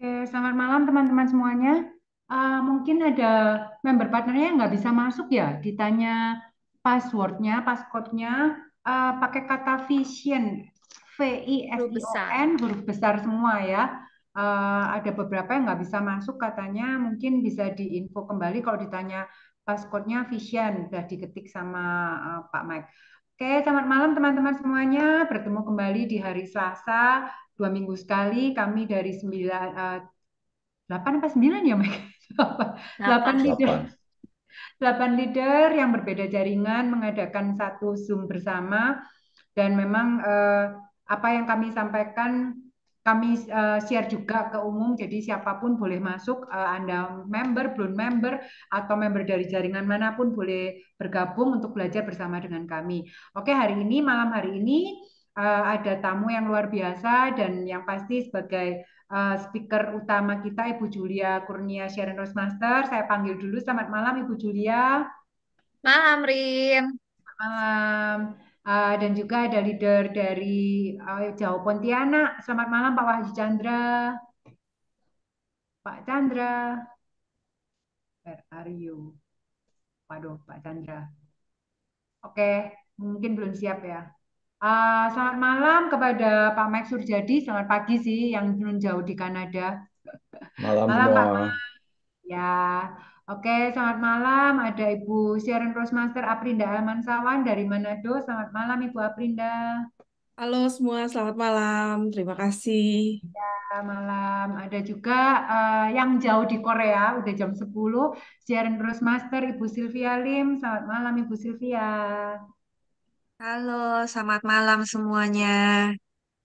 Selamat malam teman-teman semuanya. Mungkin ada member partnernya yang nggak bisa masuk ya, ditanya passwordnya, passcode-nya pakai kata Vision, Huruf besar. VISION, huruf besar semua ya. Ada beberapa yang nggak bisa masuk katanya, mungkin bisa diinfo kembali kalau ditanya passcode-nya Vision, udah diketik sama Pak Mike. Selamat malam teman-teman semuanya. Bertemu kembali di hari Selasa, 2 minggu sekali. Kami dari 8 apa 9 ya, Mike? 8 Apa? leader, 8. 8 leader yang berbeda jaringan mengadakan satu Zoom bersama dan memang apa yang kami sampaikan kami share juga ke umum, jadi siapapun boleh masuk, Anda member, belum member, atau member dari jaringan manapun boleh bergabung untuk belajar bersama dengan kami. Oke, malam hari ini ada tamu yang luar biasa dan yang pasti sebagai speaker utama kita Ibu Julia Kurnia Sharon Rosmaster. Saya panggil dulu. Selamat malam Ibu Julia. Malam, Rin. Malam. Dan juga ada leader dari Jawa Pontianak. Selamat malam Pak Wahyu Chandra. Pak Chandra, where are you? Waduh, Pak Chandra. Oke, mungkin belum siap ya. Selamat malam kepada Pak Max Surjadi. Selamat pagi sih yang belum jauh di Kanada. Malam Malam semua. Pak. Ya, oke. Selamat malam. Ada Ibu Sharon Rosmaster Aprinda Almansawan dari Manado. Selamat malam Ibu Aprinda. Halo semua, selamat malam. Terima kasih. Malam. Ada juga yang jauh di Korea, udah jam 10. Sharon Rosmaster Ibu Sylvia Lim. Selamat malam Ibu Sylvia. Halo, selamat malam semuanya.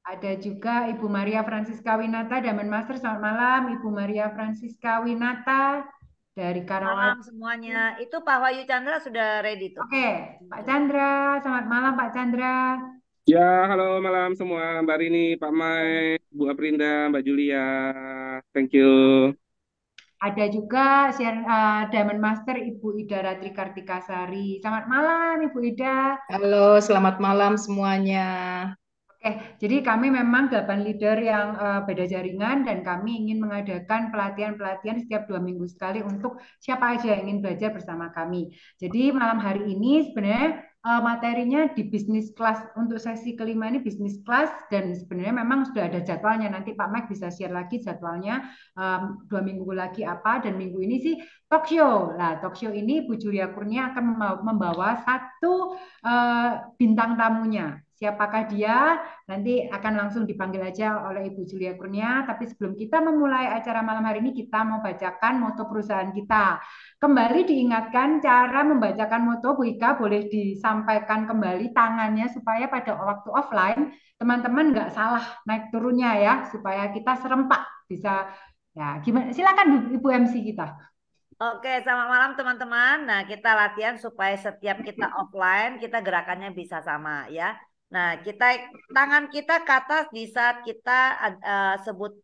Ada juga Ibu Maria Francisca Winata, Daman Master. Selamat malam Ibu Maria Francisca Winata dari Malam Karawati. semuanya. Itu Pak Wahyu Chandra sudah ready tuh. Oke, Pak Chandra. Selamat malam Pak Chandra. Ya, halo malam semua. Mbak Rini, Pak Mai, Bu Aprinda, Mbak Julia. Thank you. Ada juga Diamond Master Ibu Ida Ratri Kartikasari. Selamat malam Ibu Ida. Halo, selamat malam semuanya. Oke, jadi kami memang 8 leader yang beda jaringan dan kami ingin mengadakan pelatihan-pelatihan setiap 2 minggu sekali untuk siapa aja yang ingin belajar bersama kami. Jadi malam hari ini sebenarnya materinya di bisnis kelas untuk sesi kelima ini bisnis kelas dan sebenarnya memang sudah ada jadwalnya. Nanti Pak Mike bisa share lagi jadwalnya 2 minggu lagi apa dan minggu ini sih talk show. Nah, talk show ini Bu Julia Kurnia akan membawa satu bintang tamunya. Siapakah dia? Nanti akan langsung dipanggil aja oleh Ibu Julia Kurnia. Tapi sebelum kita memulai acara malam hari ini, kita mau bacakan moto perusahaan kita. Kembali diingatkan cara membacakan moto Bu Ika boleh disampaikan kembali tangannya supaya pada waktu offline teman-teman nggak salah naik turunnya ya, supaya kita serempak bisa. Ya, gimana? Silakan Ibu MC kita. Oke, selamat malam teman-teman. Nah, kita latihan supaya setiap kita offline, kita gerakannya bisa sama ya. Nah, tangan kita ke atas di saat kita sebut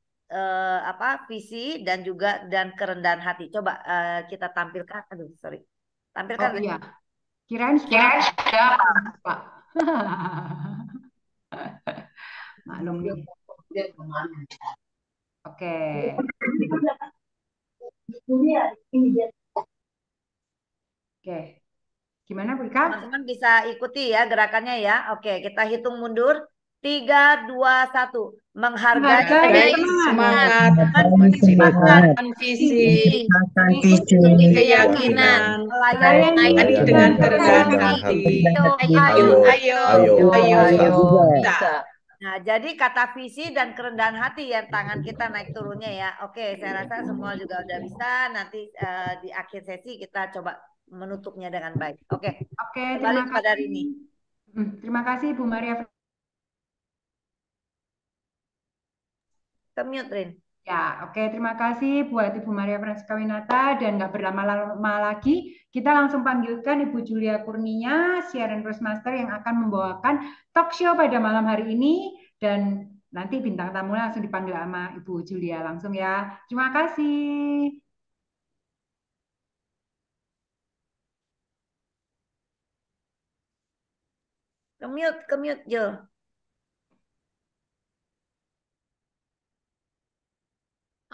apa visi dan juga kerendahan hati. Coba kita tampilkan. Aduh, sorry. Tampilkan. Oh iya, kirain sudah Pak. Maklum nih. Oke. Oke. Gimana Bu Ika? Teman-teman bisa ikuti ya gerakannya ya. Oke, kita hitung mundur. 3, 2, 1. Menghargai Semangat, menciptakan visi, keyakinan, melayani dengan kerendahan hati. Ayo. Ayo, bisa. Nah, jadi kata visi dan kerendahan hati yang tangan kita naik turunnya ya. Oke, saya rasa semua juga udah bisa. Nanti di akhir sesi kita coba menutupnya dengan baik. Oke, Oke, kembali terima kepada kasih. Rini. Terima kasih Bu Maria. Ke mute, Rin. Ya, oke. Terima kasih buat Ibu Maria Francisca Winata dan nggak berlama-lama lagi, kita langsung panggilkan Ibu Julia Kurnia, Sharon Rosmaster yang akan membawakan talk show pada malam hari ini dan nanti bintang tamunya langsung dipanggil sama Ibu Julia langsung ya. Terima kasih. Ke mute, Jo.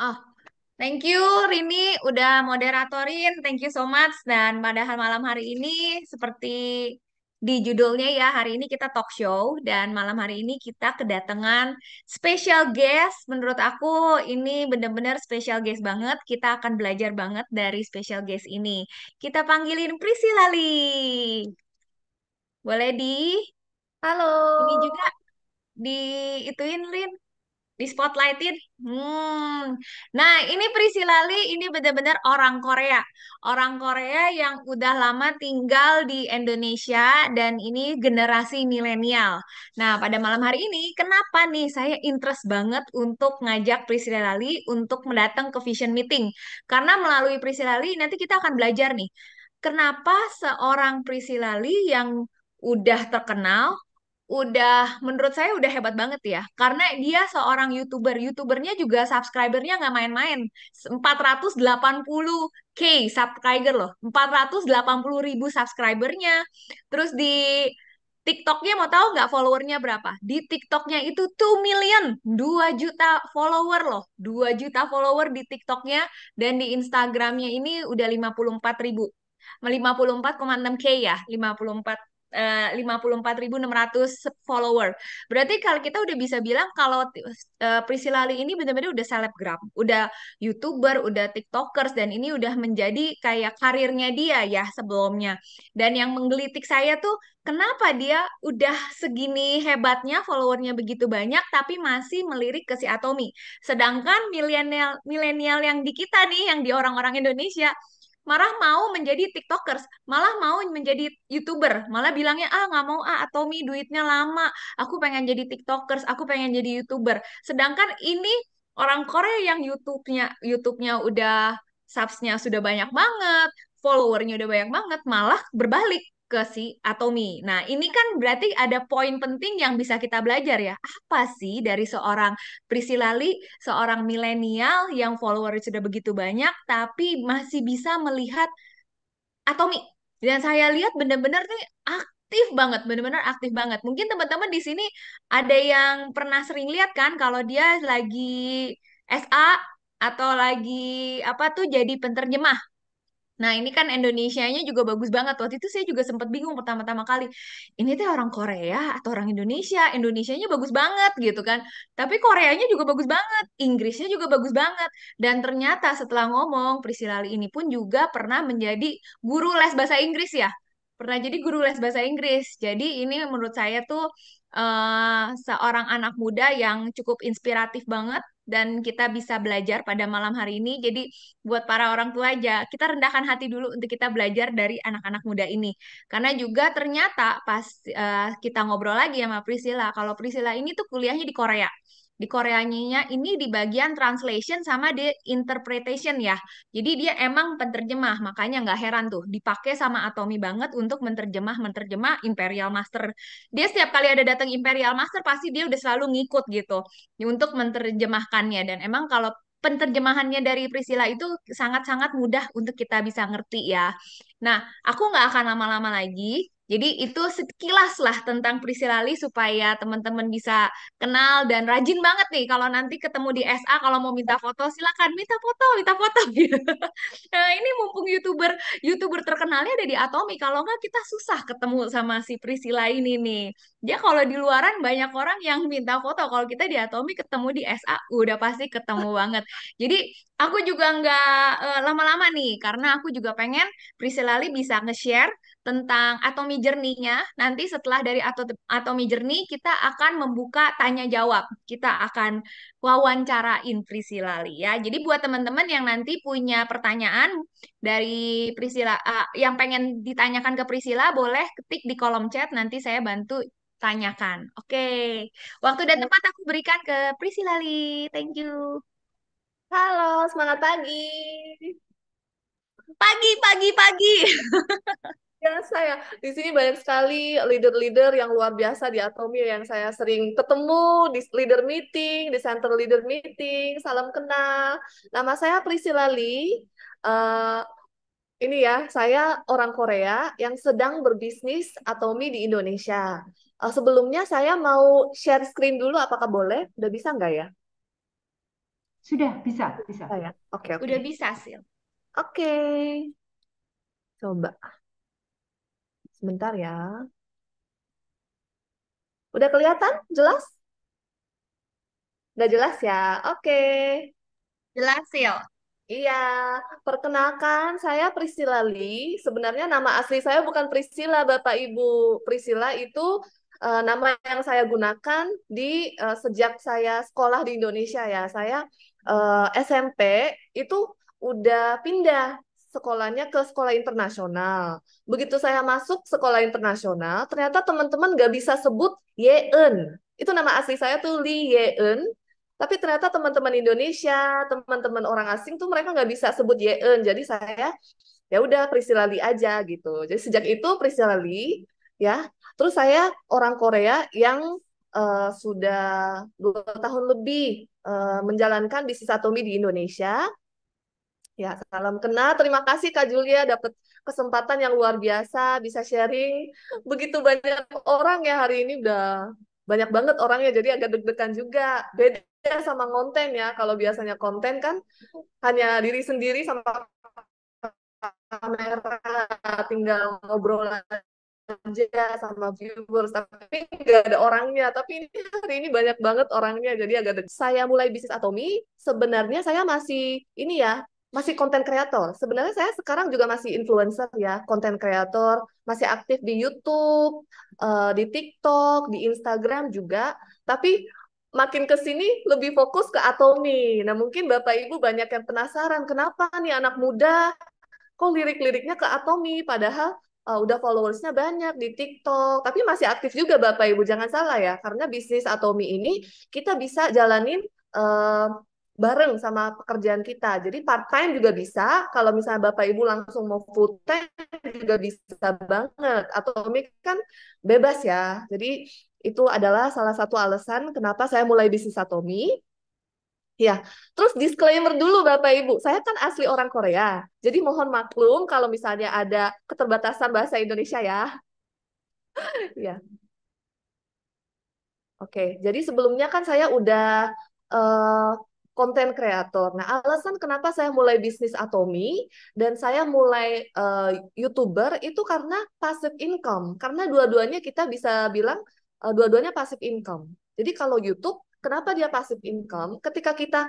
Oh, thank you Rini udah moderatorin. Thank you so much. Dan padahal malam hari ini seperti di judulnya ya, hari ini kita talk show dan malam hari ini kita kedatangan special guest. Menurut aku ini benar-benar special guest banget. Kita akan belajar banget dari special guest ini. Kita panggilin Priscilla Lee. Boleh ini Halo. juga di ituin Lin. Di spotlightin. Nah, ini Priscilla Lee, ini benar-benar orang Korea. Orang Korea yang udah lama tinggal di Indonesia dan ini generasi milenial. Nah, pada malam hari ini, kenapa nih saya interest banget untuk ngajak Priscilla Lee untuk mendatang ke Vision Meeting? Karena melalui Priscilla Lee nanti kita akan belajar nih, kenapa seorang Priscilla Lee yang udah terkenal, udah menurut saya udah hebat banget ya karena dia seorang youtubernya juga subscribernya nggak main-main 480K subscriber loh 480.000 subscribernya terus di TikToknya mau tahu nggak followernya berapa di TikToknya itu 2 million 2 juta follower loh 2 juta follower di TikToknya dan di Instagramnya ini udah 54.000 54,6K ya 54.600 follower. Berarti kalau kita udah bisa bilang kalau Priscilla Lee ini benar-benar udah selebgram, udah YouTuber, udah TikTokers dan ini udah menjadi kayak karirnya dia ya sebelumnya. Dan yang menggelitik saya tuh kenapa dia udah segini hebatnya followernya begitu banyak tapi masih melirik ke si Atomi. Sedangkan milenial milenial yang di kita nih yang di orang-orang Indonesia malah mau menjadi TikTokers, malah mau menjadi YouTuber, malah bilangnya nggak mau Atomi duitnya lama, aku pengen jadi TikTokers, aku pengen jadi YouTuber. Sedangkan ini orang Korea yang YouTube-nya udah subs-nya sudah banyak banget, followernya udah banyak banget, malah berbalik ke si Atomi. Nah, ini kan berarti ada poin penting yang bisa kita belajar ya. Apa sih dari seorang Priscilla Lee, seorang milenial yang follower sudah begitu banyak, tapi masih bisa melihat Atomi. Dan saya lihat benar-benar nih aktif banget, benar-benar aktif banget. Mungkin teman-teman di sini ada yang pernah sering lihat kan kalau dia lagi SA atau lagi apa tuh jadi penterjemah. Nah, ini kan Indonesianya juga bagus banget. Waktu itu saya juga sempat bingung pertama-tama kali. Ini teh orang Korea atau orang Indonesia? Indonesianya bagus banget gitu kan. Tapi Koreanya juga bagus banget. Inggrisnya juga bagus banget. Dan ternyata setelah ngomong, Priscilla Lee ini pun juga pernah menjadi guru les bahasa Inggris ya. Pernah jadi guru les bahasa Inggris. Jadi ini menurut saya tuh seorang anak muda yang cukup inspiratif banget dan kita bisa belajar pada malam hari ini. Jadi buat para orang tua aja, kita rendahkan hati dulu untuk kita belajar dari anak-anak muda ini. Karena juga ternyata pas kita ngobrol lagi sama Priscilla, kalau Priscilla ini tuh kuliahnya di Korea. Di Koreanya ini di bagian translation sama di interpretation ya. Jadi dia emang penterjemah, makanya nggak heran tuh dipakai sama Atomi banget untuk menterjemah Imperial Master. Dia setiap kali ada datang Imperial Master pasti dia udah selalu ngikut gitu untuk menerjemahkannya dan emang kalau penterjemahannya dari Priscilla itu sangat-sangat mudah untuk kita bisa ngerti ya. Nah, aku nggak akan lama-lama lagi. Jadi itu sekilas lah tentang Priscilla Lee supaya teman-teman bisa kenal dan rajin banget nih kalau nanti ketemu di SA kalau mau minta foto silakan minta foto gitu. Nah, ini mumpung YouTuber terkenalnya ada di Atomi. Kalau nggak kita susah ketemu sama si Priscilla ini nih. Dia kalau di luaran banyak orang yang minta foto. Kalau kita di Atomi ketemu di SA udah pasti ketemu banget. Jadi aku juga nggak lama-lama nih karena aku juga pengen Priscilla Lee bisa nge-share tentang Atomi Journey-nya. Nanti setelah dari Atomi Journey kita akan membuka tanya jawab. Kita akan wawancarain Priscilla Lee ya. Jadi buat teman-teman yang nanti punya pertanyaan dari Priscilla yang pengen ditanyakan ke Priscilla boleh ketik di kolom chat nanti saya bantu tanyakan. Oke. Waktu dan tempat aku berikan ke Priscilla Lee. Thank you. Halo, semangat pagi. Pagi, pagi, pagi. Biasa ya, di sini banyak sekali leader-leader yang luar biasa di Atomi yang saya sering ketemu di leader meeting, di center leader meeting. Salam kenal. Nama saya Priscilla Lee. Ini ya, saya orang Korea yang sedang berbisnis Atomi di Indonesia. Sebelumnya saya mau share screen dulu, apakah boleh? Udah bisa nggak ya? Sudah bisa, bisa. Saya. Oke, oke. Udah bisa, Sil. Oke. Coba. Sebentar ya. Udah kelihatan? Jelas? Udah jelas ya? Oke. Jelas, Sil. Iya, perkenalkan saya Priscilla Lee. Sebenarnya nama asli saya bukan Priscilla, Bapak Ibu. Priscilla itu nama yang saya gunakan sejak saya sekolah di Indonesia ya. Saya SMP itu udah pindah sekolahnya ke sekolah internasional. Begitu saya masuk sekolah internasional, ternyata teman-teman nggak bisa sebut Yeun. Itu nama asli saya tuh Lee Yeun. Tapi ternyata teman-teman Indonesia, teman-teman orang asing tuh mereka nggak bisa sebut Yeun. Jadi saya ya udah Priscilla Lee aja gitu. Jadi sejak itu Priscilla Lee ya. Terus saya orang Korea yang sudah 2 tahun lebih menjalankan bisnis Atomi di Indonesia. Ya, salam kenal. Terima kasih Kak Julia dapat kesempatan yang luar biasa bisa sharing. Begitu banyak orang ya hari ini udah banyak banget orangnya jadi agak deg-degan juga. Beda sama konten ya. Kalau biasanya konten kan hanya diri sendiri sama kamera, tinggal ngobrol aja sama viewers, tapi nggak ada orangnya. Tapi ini hari ini banyak banget orangnya, jadi agak saya mulai bisnis Atomi, sebenarnya saya masih ini ya, masih konten kreator. Sebenarnya saya sekarang juga masih influencer ya, konten kreator, masih aktif di YouTube, di TikTok, di Instagram juga. Tapi makin ke sini lebih fokus ke Atomi. Nah, mungkin Bapak Ibu banyak yang penasaran, kenapa nih anak muda kok lirik-liriknya ke Atomi, padahal udah followersnya banyak di TikTok, tapi masih aktif juga Bapak Ibu, jangan salah ya, karena bisnis Atomi ini kita bisa jalanin bareng sama pekerjaan kita, jadi part time juga bisa, kalau misalnya Bapak Ibu langsung mau full time juga bisa banget, Atomi kan bebas ya, jadi itu adalah salah satu alasan kenapa saya mulai bisnis Atomi. Ya, terus disclaimer dulu Bapak Ibu, saya kan asli orang Korea, jadi mohon maklum kalau misalnya ada keterbatasan bahasa Indonesia ya. Ya, oke. Jadi sebelumnya kan saya udah konten kreator. Nah, alasan kenapa saya mulai bisnis Atomi dan saya mulai YouTuber itu karena passive income. Karena dua-duanya kita bisa bilang dua-duanya passive income. Jadi kalau YouTube, kenapa dia passive income? Ketika kita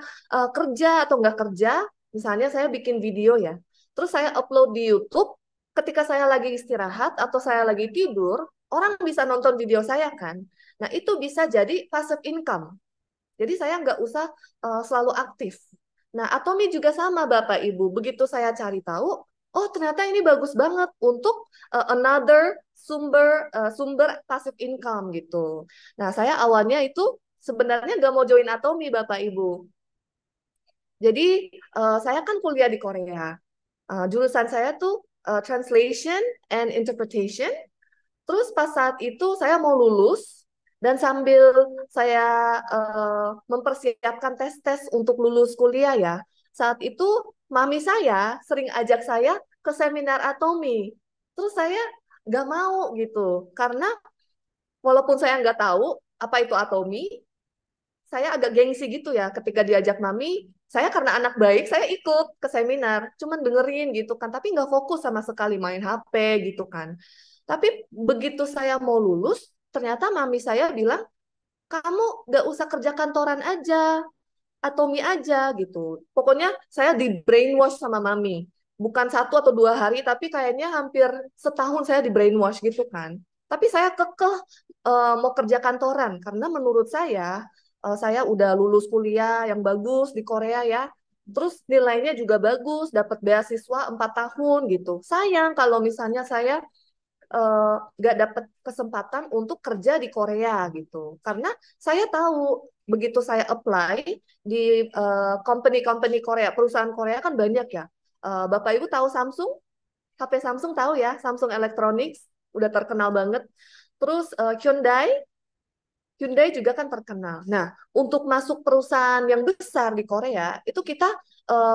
kerja atau nggak kerja, misalnya saya bikin video ya, terus saya upload di YouTube, ketika saya lagi istirahat atau saya lagi tidur, orang bisa nonton video saya kan. Nah, itu bisa jadi passive income. Jadi saya nggak usah selalu aktif. Nah, Atomi juga sama Bapak Ibu. Begitu saya cari tahu, oh ternyata ini bagus banget untuk another sumber passive income gitu. Nah, saya awalnya itu sebenarnya nggak mau join Atomi Bapak Ibu. Jadi saya kan kuliah di Korea. Jurusan saya tuh translation and interpretation. Terus pas saat itu saya mau lulus dan sambil saya mempersiapkan tes-tes untuk lulus kuliah ya. Saat itu mami saya sering ajak saya ke seminar Atomi. Terus saya nggak mau gitu karena walaupun saya nggak tahu apa itu Atomi, saya agak gengsi gitu ya ketika diajak mami. Saya karena anak baik, saya ikut ke seminar, cuman dengerin gitu kan, tapi nggak fokus sama sekali main HP gitu kan. Tapi begitu saya mau lulus, ternyata mami saya bilang, kamu nggak usah kerja kantoran aja, Atomi aja gitu. Pokoknya saya di brainwash sama mami. Bukan 1 atau 2 hari, tapi kayaknya hampir setahun saya di brainwash gitu kan. Tapi saya kekeh mau kerja kantoran, karena menurut saya udah lulus kuliah yang bagus di Korea ya. Terus nilainya juga bagus, dapat beasiswa 4 tahun gitu. Sayang kalau misalnya saya nggak dapat kesempatan untuk kerja di Korea gitu. Karena saya tahu begitu saya apply di company-company Korea, perusahaan Korea kan banyak ya. Bapak Ibu tahu Samsung? HP Samsung tahu ya, Samsung Electronics udah terkenal banget. Terus Hyundai juga kan terkenal. Nah, untuk masuk perusahaan yang besar di Korea, itu kita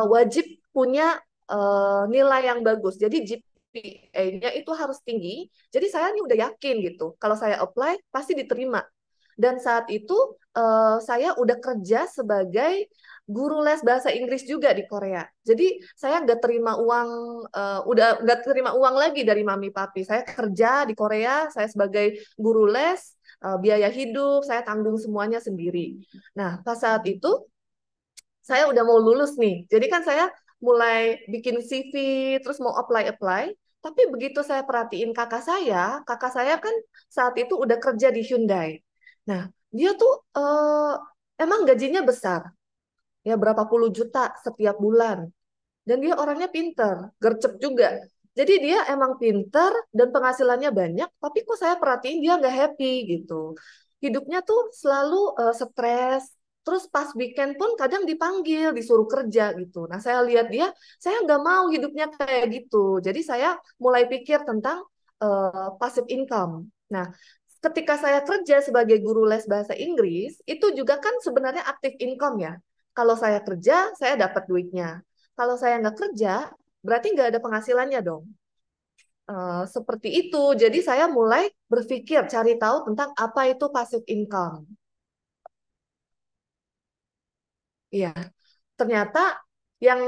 wajib punya nilai yang bagus. Jadi GPA-nya itu harus tinggi. Jadi saya ini udah yakin gitu. Kalau saya apply, pasti diterima. Dan saat itu saya udah kerja sebagai guru les bahasa Inggris juga di Korea. Jadi saya nggak terima uang, udah nggak terima uang lagi dari mami papi. Saya kerja di Korea, saya sebagai guru les, biaya hidup saya tanggung semuanya sendiri. Nah, pas saat itu saya udah mau lulus nih. Jadi kan saya mulai bikin CV, terus mau apply-apply. Tapi begitu saya perhatiin kakak saya kan saat itu udah kerja di Hyundai. Nah, dia tuh emang gajinya besar, ya berapa puluh juta setiap bulan. Dan dia orangnya pinter, gercep juga. Jadi dia emang pinter dan penghasilannya banyak, tapi kok saya perhatiin dia nggak happy gitu. Hidupnya tuh selalu stres, terus pas weekend pun kadang dipanggil, disuruh kerja gitu. Nah saya lihat dia, saya nggak mau hidupnya kayak gitu. Jadi saya mulai pikir tentang passive income. Nah, ketika saya kerja sebagai guru les bahasa Inggris, itu juga kan sebenarnya active income ya. Kalau saya kerja, saya dapat duitnya. Kalau saya nggak kerja, berarti nggak ada penghasilannya dong. Seperti itu. Jadi saya mulai berpikir, cari tahu tentang apa itu passive income. Iya, ternyata yang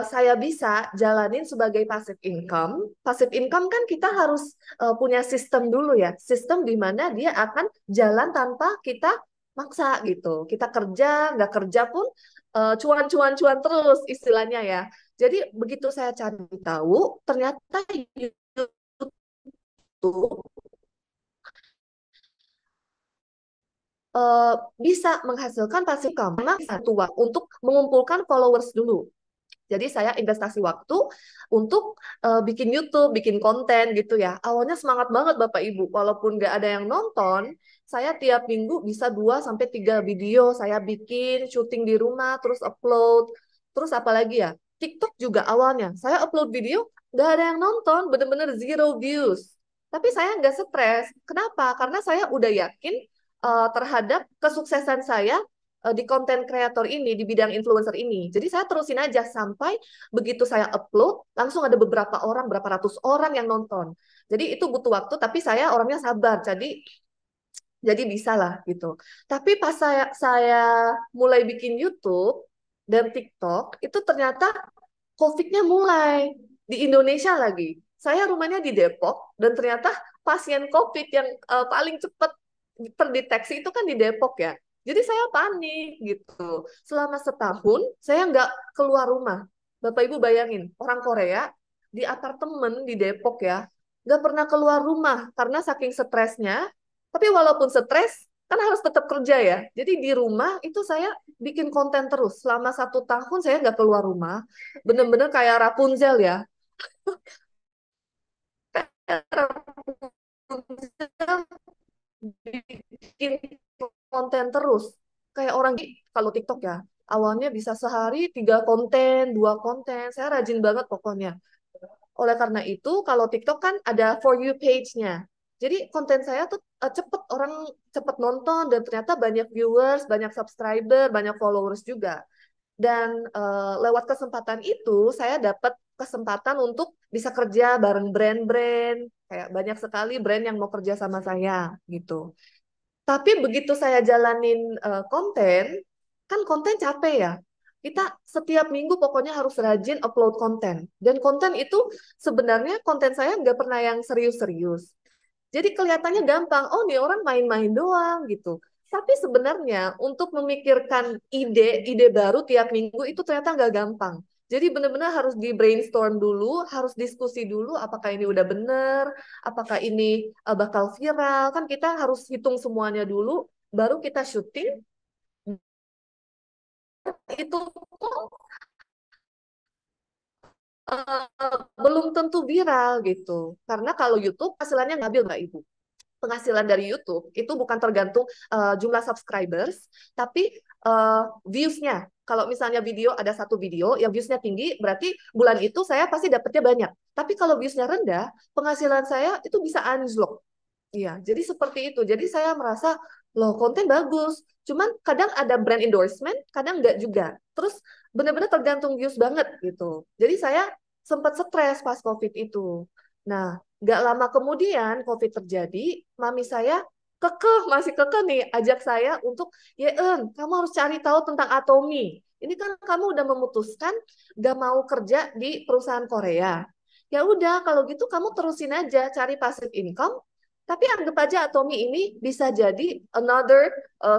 saya bisa jalanin sebagai passive income kan kita harus punya sistem dulu ya. Sistem di mana dia akan jalan tanpa kita maksa gitu. Kita kerja, nggak kerja pun cuan-cuan-cuan terus istilahnya ya. Jadi begitu saya cari tahu, ternyata YouTube bisa menghasilkan passive income. Memang satu waktu untuk mengumpulkan followers dulu. Jadi saya investasi waktu untuk bikin YouTube, bikin konten gitu ya. Awalnya semangat banget Bapak Ibu. Walaupun nggak ada yang nonton, saya tiap minggu bisa 2 sampai 3 video saya bikin, syuting di rumah, terus upload. Terus apalagi ya, TikTok juga awalnya. Saya upload video, nggak ada yang nonton, bener-bener zero views. Tapi saya nggak stres. Kenapa? Karena saya udah yakin terhadap kesuksesan saya di konten kreator ini, di bidang influencer ini. Jadi saya terusin aja sampai begitu saya upload, langsung ada beberapa orang, berapa ratus orang yang nonton. Jadi itu butuh waktu, tapi saya orangnya sabar. Jadi bisa lah gitu. Tapi pas saya mulai bikin YouTube dan TikTok, itu ternyata COVID-nya mulai di Indonesia lagi. Saya rumahnya di Depok, dan ternyata pasien COVID yang paling cepat terdeteksi itu kan di Depok ya. Jadi saya panik gitu. Selama setahun saya nggak keluar rumah. Bapak Ibu bayangin, orang Korea di apartemen di Depok ya, nggak pernah keluar rumah karena saking stresnya. Tapi walaupun stres, kan harus tetap kerja ya. Jadi di rumah itu saya bikin konten terus. Selama 1 tahun saya nggak keluar rumah. Bener-bener kayak Rapunzel ya. Kayak Rapunzel bikin konten terus. Kayak orang kalau TikTok ya, awalnya bisa sehari 3 konten, 2 konten. Saya rajin banget pokoknya. Oleh karena itu, kalau TikTok kan ada For You page-nya. Jadi konten saya tuh cepet, orang cepet nonton, dan ternyata banyak viewers, banyak subscriber, banyak followers juga. Dan lewat kesempatan itu, saya dapat kesempatan untuk bisa kerja bareng brand-brand. Kayak banyak sekali brand yang mau kerja sama saya gitu. Tapi begitu saya jalanin konten, kan konten capek ya. Kita setiap minggu pokoknya harus rajin upload konten. Dan konten itu sebenarnya konten saya nggak pernah yang serius-serius. Jadi kelihatannya gampang, oh nih orang main-main doang gitu. Tapi sebenarnya untuk memikirkan ide-ide baru tiap minggu itu ternyata nggak gampang. Jadi benar-benar harus di brainstorm dulu, harus diskusi dulu apakah ini udah bener, apakah ini bakal viral. Kan kita harus hitung semuanya dulu, baru kita syuting. Itu pun belum tentu viral gitu. Karena kalau YouTube hasilnya ngambil Mbak Ibu. Penghasilan dari YouTube itu bukan tergantung jumlah subscribers, tapi views-nya. Kalau misalnya video ada satu video yang views-nya tinggi, berarti bulan itu saya pasti dapatnya banyak. Tapi kalau views-nya rendah, penghasilan saya itu bisa anjlok. Iya, jadi seperti itu. Jadi saya merasa, loh konten bagus. Cuman kadang ada brand endorsement, kadang enggak juga. Terus benar-benar tergantung views banget gitu. Jadi saya sempat stres pas COVID itu. Nah, nggak lama kemudian COVID terjadi, mami saya masih kekeh nih ajak saya untuk, Yeun, kamu harus cari tahu tentang Atomi. Ini kan kamu udah memutuskan gak mau kerja di perusahaan Korea. Ya udah, kalau gitu kamu terusin aja cari passive income. Tapi anggap aja Atomi ini bisa jadi another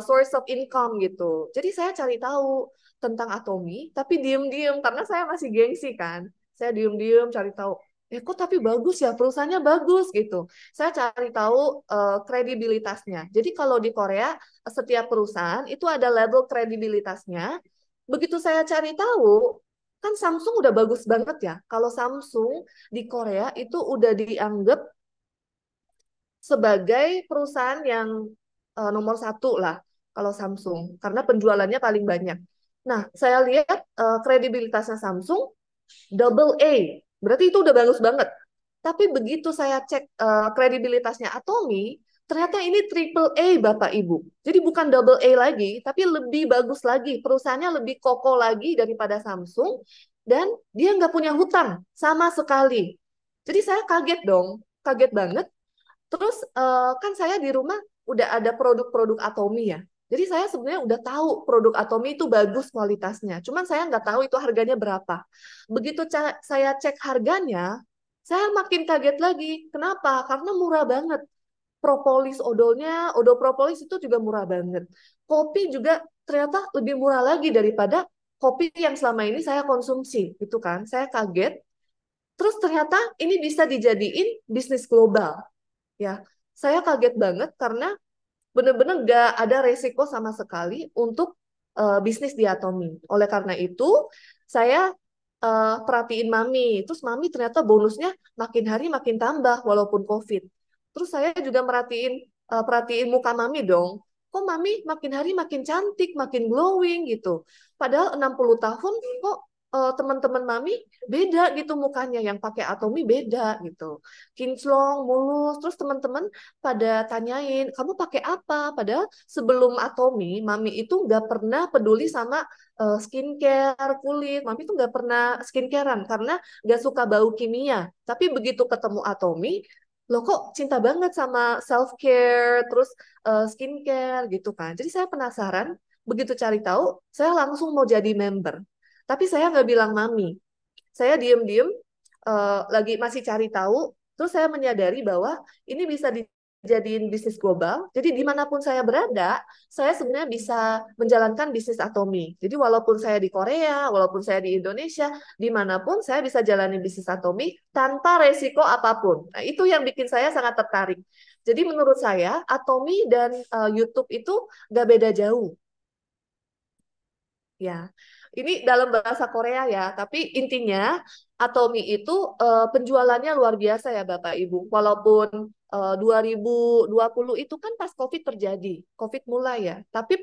source of income gitu. Jadi saya cari tahu tentang Atomi, tapi diem-diem karena saya masih gengsi kan. Saya diem-diem cari tahu. Kok tapi bagus ya, perusahaannya bagus gitu. Saya cari tahu kredibilitasnya. Jadi kalau di Korea, setiap perusahaan itu ada level kredibilitasnya. Begitu saya cari tahu, kan Samsung udah bagus banget ya. Kalau Samsung di Korea itu udah dianggap sebagai perusahaan yang nomor satu lah kalau Samsung, karena penjualannya paling banyak. Nah, saya lihat kredibilitasnya Samsung double A, berarti itu udah bagus banget. Tapi begitu saya cek kredibilitasnya Atomi, ternyata ini triple A Bapak Ibu. Jadi bukan double A lagi, tapi lebih bagus lagi. Perusahaannya lebih kokoh lagi daripada Samsung, dan dia nggak punya hutang sama sekali. Jadi saya kaget dong, kaget banget. Terus kan saya di rumah udah ada produk-produk Atomi ya. Jadi saya sebenarnya udah tahu produk Atomi itu bagus kualitasnya. Cuman saya nggak tahu itu harganya berapa. Begitu saya cek harganya, saya makin kaget lagi. Kenapa? Karena murah banget. Propolis odolnya, odol propolis itu juga murah banget. Kopi juga ternyata lebih murah lagi daripada kopi yang selama ini saya konsumsi. Itu kan, saya kaget. Terus ternyata ini bisa dijadiin bisnis global. Ya, saya kaget banget karena benar-benar nggak ada resiko sama sekali untuk bisnis di Atomi. Oleh karena itu, saya perhatiin Mami. Terus Mami ternyata bonusnya makin hari makin tambah walaupun COVID. Terus saya juga perhatiin muka Mami dong. Kok Mami makin hari makin cantik, makin glowing gitu. Padahal 60 tahun kok teman-teman Mami beda gitu mukanya, yang pakai Atomi beda gitu, kinclong, mulus. Terus teman-teman pada tanyain, kamu pakai apa? Padahal sebelum Atomi, Mami itu nggak pernah peduli sama skincare kulit. Mami itu nggak pernah skincarean karena nggak suka bau kimia. Tapi begitu ketemu Atomi, loh kok cinta banget sama self care, terus skincare gitu kan. Jadi saya penasaran, begitu cari tahu, saya langsung mau jadi member. Tapi saya nggak bilang Mami. Saya diem-diem lagi masih cari tahu. Terus saya menyadari bahwa ini bisa dijadiin bisnis global. Jadi dimanapun saya berada, saya sebenarnya bisa menjalankan bisnis Atomi. Jadi walaupun saya di Korea, walaupun saya di Indonesia, dimanapun saya bisa jalanin bisnis Atomi tanpa resiko apapun. Nah, itu yang bikin saya sangat tertarik. Jadi menurut saya, Atomi dan YouTube itu nggak beda jauh. Ya, ini dalam bahasa Korea ya, tapi intinya Atomi itu penjualannya luar biasa ya Bapak Ibu. Walaupun 2020 itu kan pas COVID terjadi, COVID mulai ya, tapi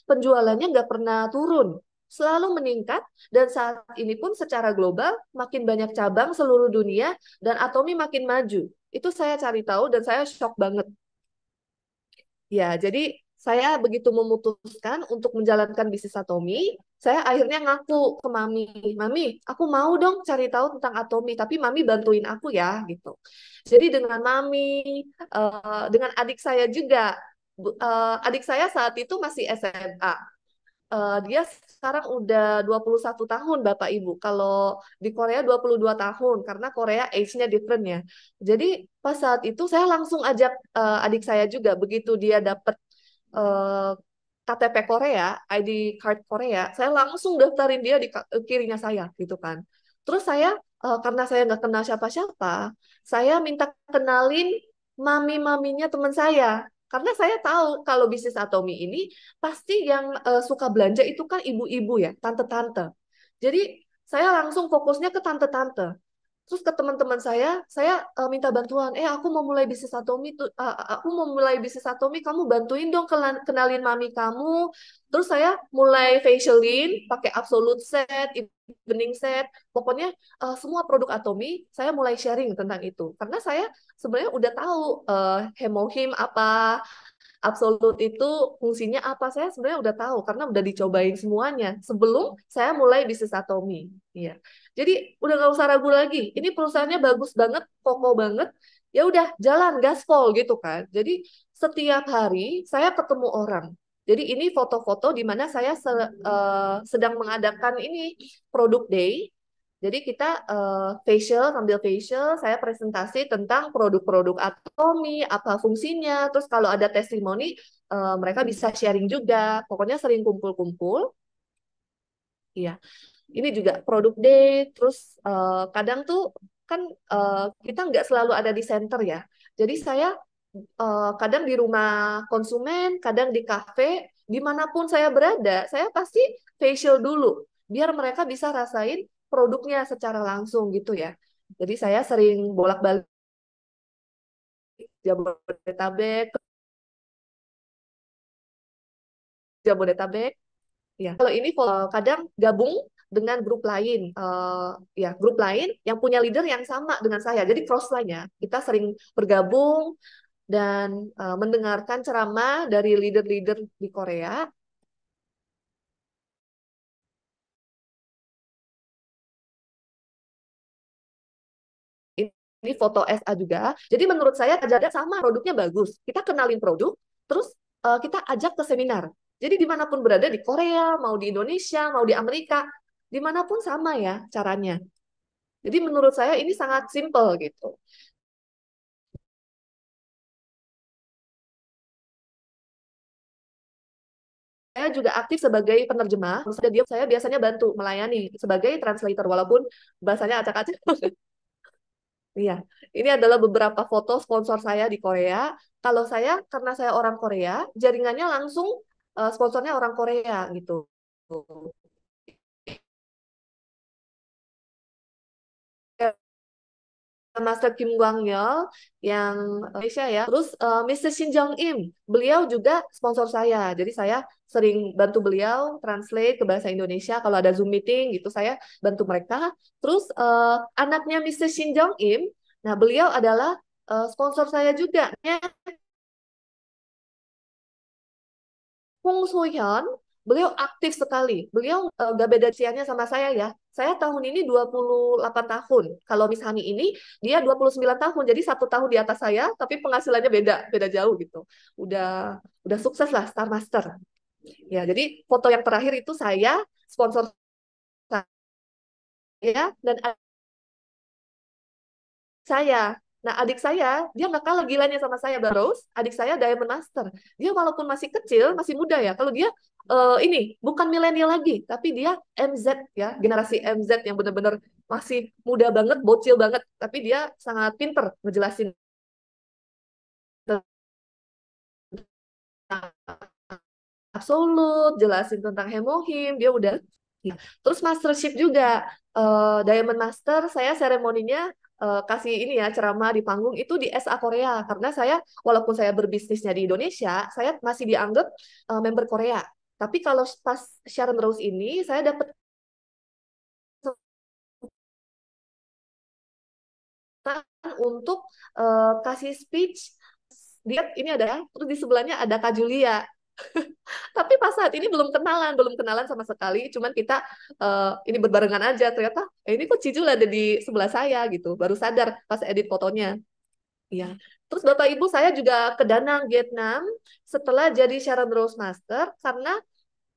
penjualannya nggak pernah turun, selalu meningkat, dan saat ini pun secara global makin banyak cabang seluruh dunia dan Atomi makin maju. Itu saya cari tahu dan saya shock banget. Ya, jadi saya begitu memutuskan untuk menjalankan bisnis Atomi, saya akhirnya ngaku ke Mami, Mami, aku mau dong cari tahu tentang Atomi, tapi Mami bantuin aku ya, gitu. Jadi dengan Mami, dengan adik saya juga, adik saya saat itu masih SMA. Dia sekarang udah 21 tahun Bapak Ibu. Kalau di Korea 22 tahun, karena Korea age-nya different ya. Jadi pas saat itu saya langsung ajak adik saya juga, begitu dia dapat KTP Korea, ID card Korea, saya langsung daftarin dia di kirinya saya, gitu kan. Terus saya, karena saya nggak kenal siapa-siapa, saya minta kenalin mami-maminya teman saya. Karena saya tahu kalau bisnis Atomi ini, pasti yang suka belanja itu kan ibu-ibu ya, tante-tante. Jadi saya langsung fokusnya ke tante-tante. Terus ke teman-teman saya minta bantuan. Aku mau mulai bisnis Atomi tuh, aku mau mulai bisnis Atomi, kamu bantuin dong kenalin mami kamu. Terus saya mulai facialin, pakai absolute set, evening set, pokoknya semua produk Atomi saya mulai sharing tentang itu. Karena saya sebenarnya udah tahu Hemohim apa, Absolut itu fungsinya apa, saya sebenarnya udah tahu karena udah dicobain semuanya sebelum saya mulai bisnis Atomi. Iya. Jadi udah nggak usah ragu lagi. Ini perusahaannya bagus banget, kokoh banget. Ya udah jalan gaspol gitu kan. Jadi setiap hari saya ketemu orang. Jadi ini foto-foto di mana saya sedang mengadakan ini produk day. Jadi kita facial, sambil facial, saya presentasi tentang produk-produk Atomi, apa fungsinya. Terus kalau ada testimoni, mereka bisa sharing juga. Pokoknya sering kumpul-kumpul. Iya, ini juga produk day. Terus kadang tuh kan kita nggak selalu ada di center ya. Jadi saya kadang di rumah konsumen, kadang di kafe, dimanapun saya berada, saya pasti facial dulu, biar mereka bisa rasain produknya secara langsung gitu ya. Jadi saya sering bolak-balik Jabodetabek, Jabodetabek. Ya, kalau ini kadang gabung dengan grup lain, ya grup lain yang punya leader yang sama dengan saya. Jadi cross line ya, kita sering bergabung dan mendengarkan ceramah dari leader-leader di Korea. Ini foto SA juga. Jadi menurut saya Jaga sama produknya bagus. Kita kenalin produk, terus kita ajak ke seminar. Jadi dimanapun berada di Korea, mau di Indonesia, mau di Amerika, dimanapun sama ya caranya. Jadi menurut saya ini sangat simple gitu. Saya juga aktif sebagai penerjemah. Saya biasanya bantu melayani sebagai translator walaupun bahasanya acak-acak. Iya, ini adalah beberapa foto sponsor saya di Korea. Kalau saya, karena saya orang Korea, jaringannya langsung sponsornya orang Korea gitu. Master Kim Kwang Yeol yang Indonesia ya. Terus Mr. Shin Jong Im, beliau juga sponsor saya. Jadi saya sering bantu beliau translate ke bahasa Indonesia kalau ada Zoom meeting gitu saya bantu mereka. Terus anaknya Mr. Shin Jong Im, nah beliau adalah sponsor saya juga. Hong So-hyun, beliau aktif sekali. Beliau gak beda usianya sama saya ya. Saya tahun ini 28 tahun. Kalau Miss Hani ini, dia 29 tahun. Jadi 1 tahun di atas saya, tapi penghasilannya beda, beda jauh gitu. Udah sukses lah, Star Master. Ya, jadi foto yang terakhir itu saya, sponsor saya, dan saya. Nah, adik saya, dia nggak kalah gilanya sama saya, Baros. Adik saya Diamond Master. Dia walaupun masih kecil, masih muda ya. Kalau dia ini bukan milenial lagi, tapi dia MZ ya, generasi MZ yang benar-benar masih muda banget, bocil banget. Tapi dia sangat pinter ngejelasin absolut, jelasin tentang hemohim, dia udah. Ya. Terus mastership juga, Diamond Master, saya seremoninya kasih ini ya ceramah di panggung itu di SA Korea karena saya walaupun saya berbisnisnya di Indonesia, saya masih dianggap member Korea. Tapi kalau pas Sharon Rose ini, saya dapat untuk kasih speech. Dia ini ada, terus di sebelahnya ada Kak Julia. Tapi pas saat ini belum kenalan sama sekali. Cuman kita ini berbarengan aja. Ternyata ini kok Cijul ada di sebelah saya gitu. Baru sadar pas edit fotonya. Iya. Terus Bapak Ibu saya juga ke Danang, Vietnam setelah jadi Sharon Rose Master karena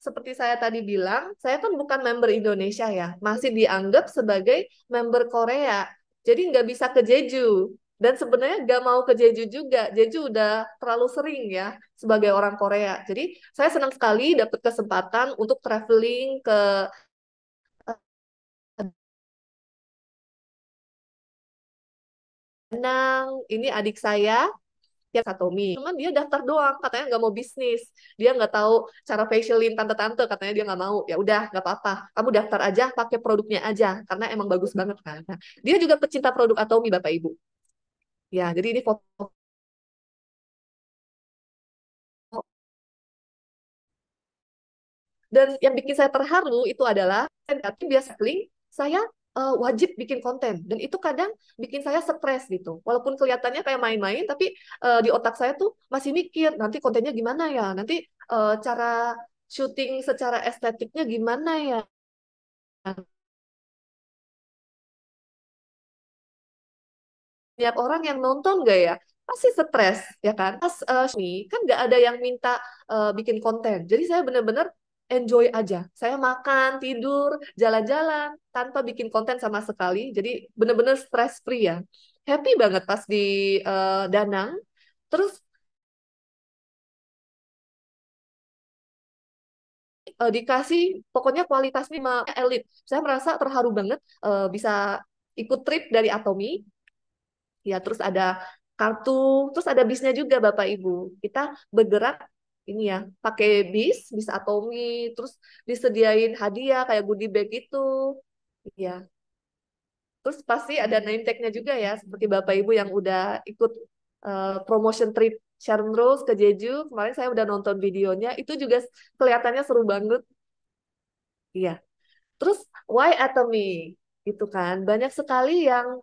seperti saya tadi bilang, saya kan bukan member Indonesia ya, masih dianggap sebagai member Korea. Jadi nggak bisa ke Jeju. Dan sebenarnya nggak mau ke Jeju juga. Jeju udah terlalu sering ya sebagai orang Korea. Jadi saya senang sekali dapat kesempatan untuk traveling ke Danang. Ini adik saya, ya Satomi. Cuman dia daftar doang, katanya nggak mau bisnis. Dia nggak tahu cara facialin tante-tante, katanya dia nggak mau. Ya udah, nggak apa-apa. Kamu daftar aja, pakai produknya aja, karena emang bagus banget kan. Nah, dia juga pecinta produk Atomi, Bapak Ibu. Ya, jadi ini foto. Dan yang bikin saya terharu itu adalah, tapi biasa link, saya wajib bikin konten. Dan itu kadang bikin saya stres gitu. Walaupun kelihatannya kayak main-main, tapi di otak saya tuh masih mikir, nanti kontennya gimana ya? Nanti cara syuting secara estetiknya gimana ya? Banyak orang yang nonton gak ya? pasti stres ya kan. Pas kan nggak ada yang minta bikin konten. Jadi saya benar-benar enjoy aja. Saya makan, tidur, jalan-jalan tanpa bikin konten sama sekali. Jadi benar-benar stress free ya. Happy banget pas di Danang. Terus dikasih pokoknya kualitasnya elit. Saya merasa terharu banget bisa ikut trip dari Atomi. Ya, terus ada kartu, terus ada bisnya juga Bapak Ibu. Kita bergerak ini ya, pakai bis Atomi, terus disediain hadiah kayak goodie bag itu. Ya. Terus pasti ada name tag-nya juga ya, seperti Bapak Ibu yang udah ikut promotion trip Sharon Rose ke Jeju. Kemarin saya udah nonton videonya, itu juga kelihatannya seru banget. Iya. Terus why Atomy? Gitu kan. Banyak sekali yang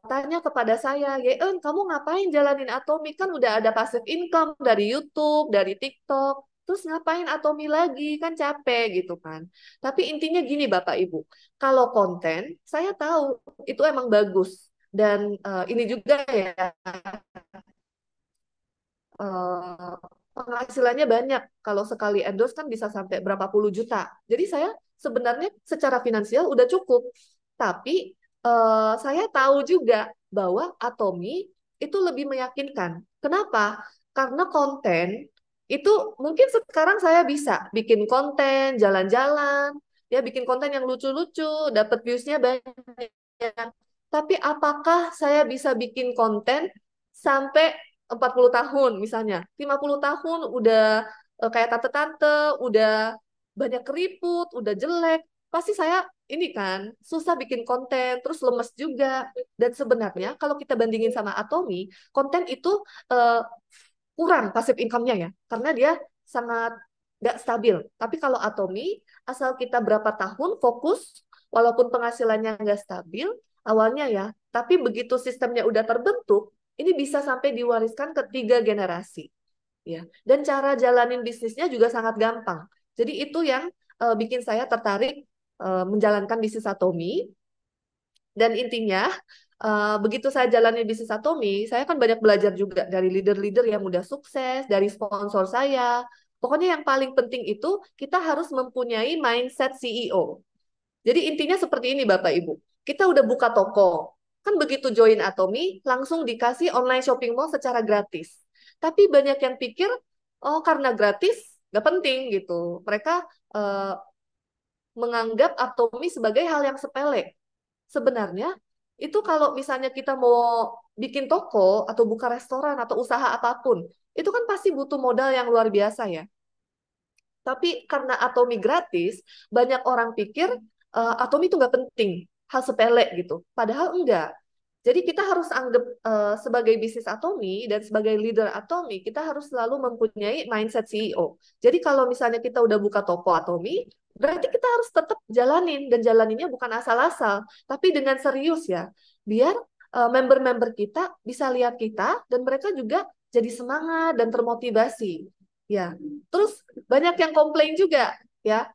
tanya kepada saya, Yeun, kamu ngapain jalanin Atomy? Kan udah ada passive income dari YouTube, dari TikTok. Terus ngapain Atomy lagi? Kan capek gitu kan. Tapi intinya gini Bapak Ibu, kalau konten, saya tahu itu emang bagus. Dan ini juga ya, eh, penghasilannya banyak. Kalau sekali endorse kan bisa sampai berapa puluh juta. Jadi saya sebenarnya secara finansial udah cukup. Tapi saya tahu juga bahwa Atomy itu lebih meyakinkan. Kenapa? Karena konten itu mungkin sekarang saya bisa bikin konten, jalan-jalan, ya bikin konten yang lucu-lucu, dapat views-nya banyak. Tapi apakah saya bisa bikin konten sampai 40 tahun misalnya, 50 tahun udah kayak tante-tante, udah banyak keriput, udah jelek, pasti saya ini kan susah bikin konten, terus lemes juga. Dan sebenarnya kalau kita bandingin sama Atomy, konten itu eh, kurang passive income-nya ya, karena dia sangat nggak stabil. Tapi kalau Atomy, asal kita berapa tahun fokus, walaupun penghasilannya nggak stabil awalnya ya, tapi begitu sistemnya udah terbentuk, ini bisa sampai diwariskan ke 3 generasi. Ya. Dan cara jalanin bisnisnya juga sangat gampang. Jadi itu yang bikin saya tertarik menjalankan bisnis Atomy. Dan intinya, begitu saya jalani bisnis Atomy, saya kan banyak belajar juga dari leader-leader yang udah sukses, dari sponsor saya. Pokoknya yang paling penting itu kita harus mempunyai mindset CEO. Jadi intinya seperti ini Bapak Ibu. Kita udah buka toko. Kan begitu join Atomy, langsung dikasih online shopping mall secara gratis. Tapi banyak yang pikir, oh karena gratis, nggak penting gitu. Mereka menganggap Atomy sebagai hal yang sepele. Sebenarnya, itu kalau misalnya kita mau bikin toko, atau buka restoran, atau usaha apapun, itu kan pasti butuh modal yang luar biasa ya. Tapi karena Atomy gratis, banyak orang pikir Atomy itu nggak penting, hal sepele gitu. Padahal enggak. Jadi kita harus anggap sebagai bisnis Atomy dan sebagai leader Atomy, kita harus selalu mempunyai mindset CEO. Jadi kalau misalnya kita udah buka toko Atomy, berarti kita harus tetap jalanin, dan jalaninnya bukan asal-asal, tapi dengan serius ya. Biar member-member kita bisa lihat kita, dan mereka juga jadi semangat dan termotivasi. Ya, terus banyak yang komplain juga ya.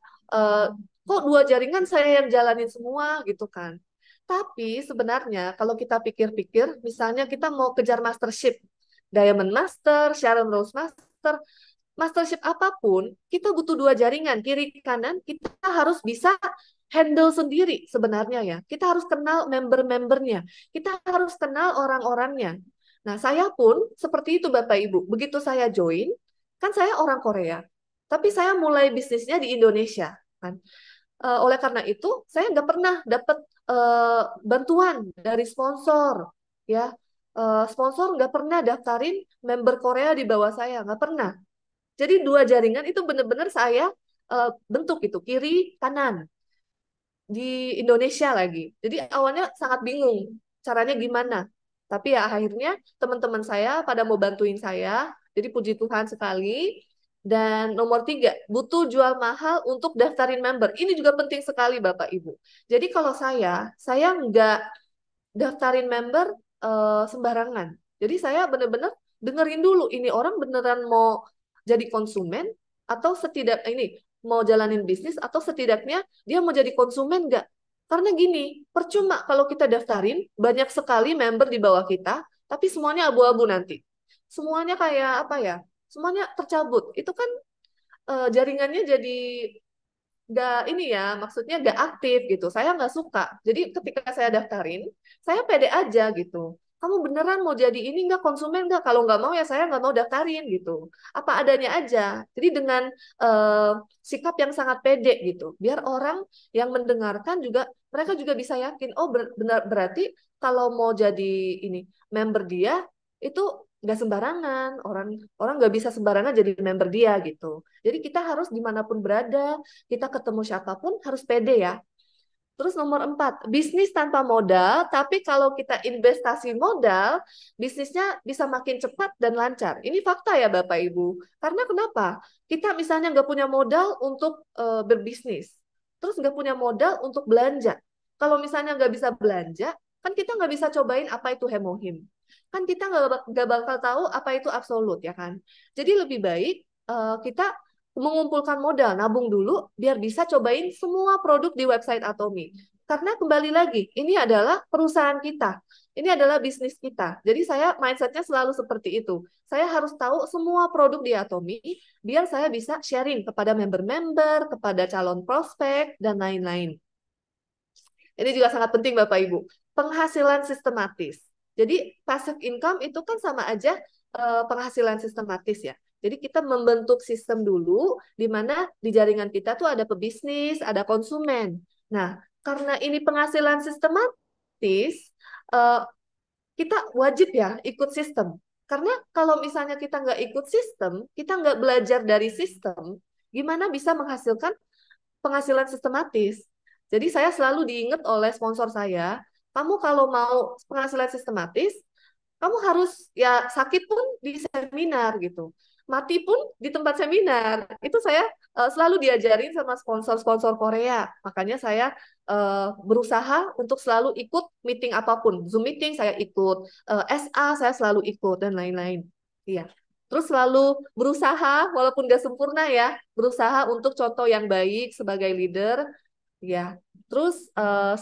Kok 2 jaringan saya yang jalanin semua gitu kan. Tapi sebenarnya kalau kita pikir-pikir, misalnya kita mau kejar mastership, Diamond Master, Sharon Rose Master, mastership apapun, kita butuh 2 jaringan, kiri kanan, kita harus bisa handle sendiri sebenarnya ya. Kita harus kenal member-membernya, kita harus kenal orang-orangnya. Nah, saya pun seperti itu Bapak Ibu. Begitu saya join, kan saya orang Korea, tapi saya mulai bisnisnya di Indonesia kan. Oleh karena itu, saya nggak pernah dapat bantuan dari sponsor, ya. Sponsor nggak pernah daftarin member Korea di bawah saya, nggak pernah. Jadi 2 jaringan itu benar-benar saya bentuk itu kiri kanan di Indonesia lagi. Jadi awalnya sangat bingung caranya gimana. Tapi ya akhirnya teman-teman saya pada mau bantuin saya. Jadi puji Tuhan sekali. Dan nomor 3, butuh jual mahal untuk daftarin member. Ini juga penting sekali Bapak Ibu. Jadi kalau saya nggak daftarin member sembarangan. Jadi saya benar-benar dengerin dulu, ini orang beneran mau jadi konsumen, atau setidaknya ini mau jalanin bisnis, atau setidaknya dia mau jadi konsumen nggak? Karena gini, percuma kalau kita daftarin banyak sekali member di bawah kita, tapi semuanya abu-abu nanti. Semuanya kayak apa ya? Semuanya tercabut. Itu kan jaringannya jadi nggak ini ya, maksudnya nggak aktif gitu. Saya nggak suka. Jadi ketika saya daftarin, saya pede aja gitu. Kamu beneran mau jadi ini nggak, konsumen nggak? Kalau nggak mau ya saya nggak mau daftarin gitu. Apa adanya aja. Jadi dengan eh, sikap yang sangat pede gitu. Biar orang yang mendengarkan juga, mereka juga bisa yakin, oh benar berarti kalau mau jadi ini member dia itu nggak sembarangan. Orang nggak bisa sembarangan jadi member dia gitu. Jadi kita harus dimanapun berada, kita ketemu siapapun harus pede ya. Terus nomor 4, bisnis tanpa modal, tapi kalau kita investasi modal, bisnisnya bisa makin cepat dan lancar. Ini fakta ya Bapak Ibu. Karena kenapa? Kita misalnya nggak punya modal untuk berbisnis, terus nggak punya modal untuk belanja. Kalau misalnya nggak bisa belanja, kan kita nggak bisa cobain apa itu hemohim. Kan kita nggak bakal tahu apa itu absolut ya kan. Jadi lebih baik kita mengumpulkan modal, nabung dulu, biar bisa cobain semua produk di website Atomi. Karena kembali lagi, ini adalah perusahaan kita, ini adalah bisnis kita. Jadi saya mindsetnya selalu seperti itu. Saya harus tahu semua produk di Atomi, biar saya bisa sharing kepada member-member, kepada calon prospek, dan lain-lain. Ini juga sangat penting Bapak Ibu. Penghasilan sistematis. Jadi passive income itu kan sama aja penghasilan sistematis ya. Jadi kita membentuk sistem dulu di mana di jaringan kita tuh ada pebisnis, ada konsumen. Nah, karena ini penghasilan sistematis, kita wajib ya ikut sistem. Karena kalau misalnya kita nggak ikut sistem, kita nggak belajar dari sistem, gimana bisa menghasilkan penghasilan sistematis? Jadi saya selalu diingat oleh sponsor saya, kamu kalau mau penghasilan sistematis, kamu harus ya sakit pun di seminar gitu. Mati pun di tempat seminar. Itu saya selalu diajarin sama sponsor-sponsor Korea. Makanya saya berusaha untuk selalu ikut meeting apapun. Zoom meeting saya ikut, SA saya selalu ikut, dan lain-lain. Iya. Terus selalu berusaha, walaupun gak sempurna ya, berusaha untuk contoh yang baik sebagai leader. Ya. Terus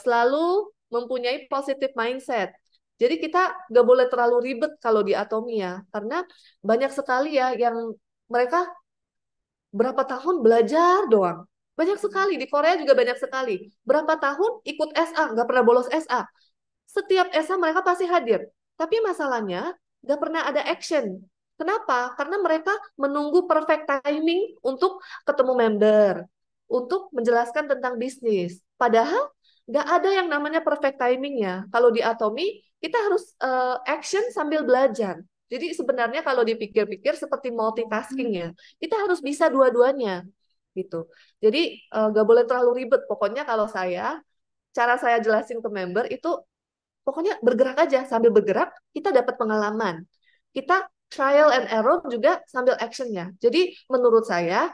selalu mempunyai positive mindset. Jadi kita nggak boleh terlalu ribet kalau di Atomi ya, karena banyak sekali ya yang mereka berapa tahun belajar doang. Banyak sekali, di Korea juga banyak sekali. Berapa tahun ikut SA, nggak pernah bolos SA. Setiap SA mereka pasti hadir. Tapi masalahnya nggak pernah ada action. Kenapa? Karena mereka menunggu perfect timing untuk ketemu member, untuk menjelaskan tentang bisnis. Padahal nggak ada yang namanya perfect timing ya. Kalau di Atomi, kita harus action sambil belajar. Jadi sebenarnya kalau dipikir-pikir seperti multitasking ya. Kita harus bisa dua-duanya gitu. Jadi nggak boleh terlalu ribet. Pokoknya kalau cara saya jelasin ke member itu pokoknya bergerak aja. Sambil bergerak kita dapat pengalaman. Kita trial and error juga sambil actionnya. Jadi menurut saya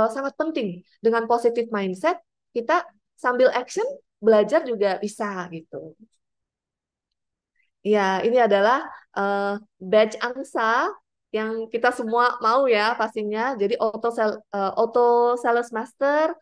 sangat penting dengan positive mindset kita sambil action belajar juga bisa gitu. Ya, ini adalah badge angsa yang kita semua mau ya pastinya. Jadi auto sales master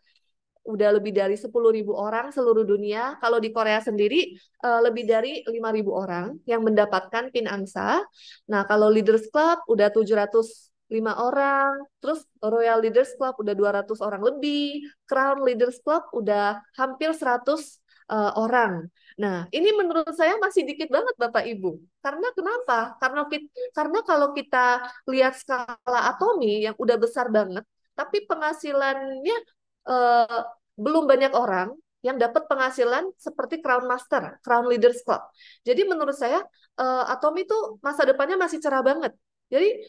udah lebih dari 10.000 orang seluruh dunia. Kalau di Korea sendiri lebih dari 5.000 orang yang mendapatkan PIN angsa. Nah, kalau Leaders Club udah 705 orang, terus Royal Leaders Club udah 200 orang lebih, Crown Leaders Club udah hampir 100 orang. Nah, ini menurut saya masih dikit banget Bapak Ibu. Karena kenapa? Karena kalau kita lihat skala Atomi yang udah besar banget, tapi penghasilannya belum banyak orang yang dapat penghasilan seperti Crown Master, Crown Leaders Club. Jadi menurut saya Atomi itu masa depannya masih cerah banget. Jadi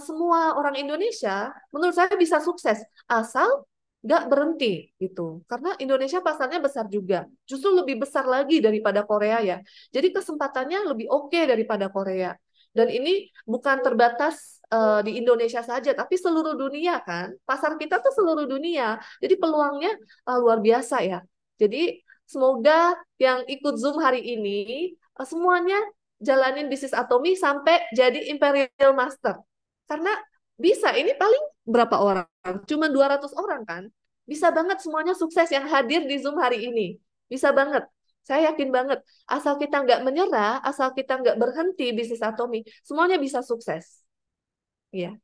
semua orang Indonesia menurut saya bisa sukses asal nggak berhenti gitu. Karena Indonesia pasarnya besar juga. Justru lebih besar lagi daripada Korea ya. Jadi kesempatannya lebih oke daripada Korea. Dan ini bukan terbatas di Indonesia saja, tapi seluruh dunia kan. Pasar kita tuh seluruh dunia. Jadi peluangnya luar biasa ya. Jadi semoga yang ikut Zoom hari ini semuanya jalanin bisnis Atomi sampai jadi Imperial Master. Karena bisa, ini paling berapa orang? Cuma 200 orang kan? Bisa banget semuanya sukses yang hadir di Zoom hari ini. Bisa banget. Saya yakin banget, asal kita nggak menyerah, asal kita nggak berhenti bisnis Atomi, semuanya bisa sukses. Iya.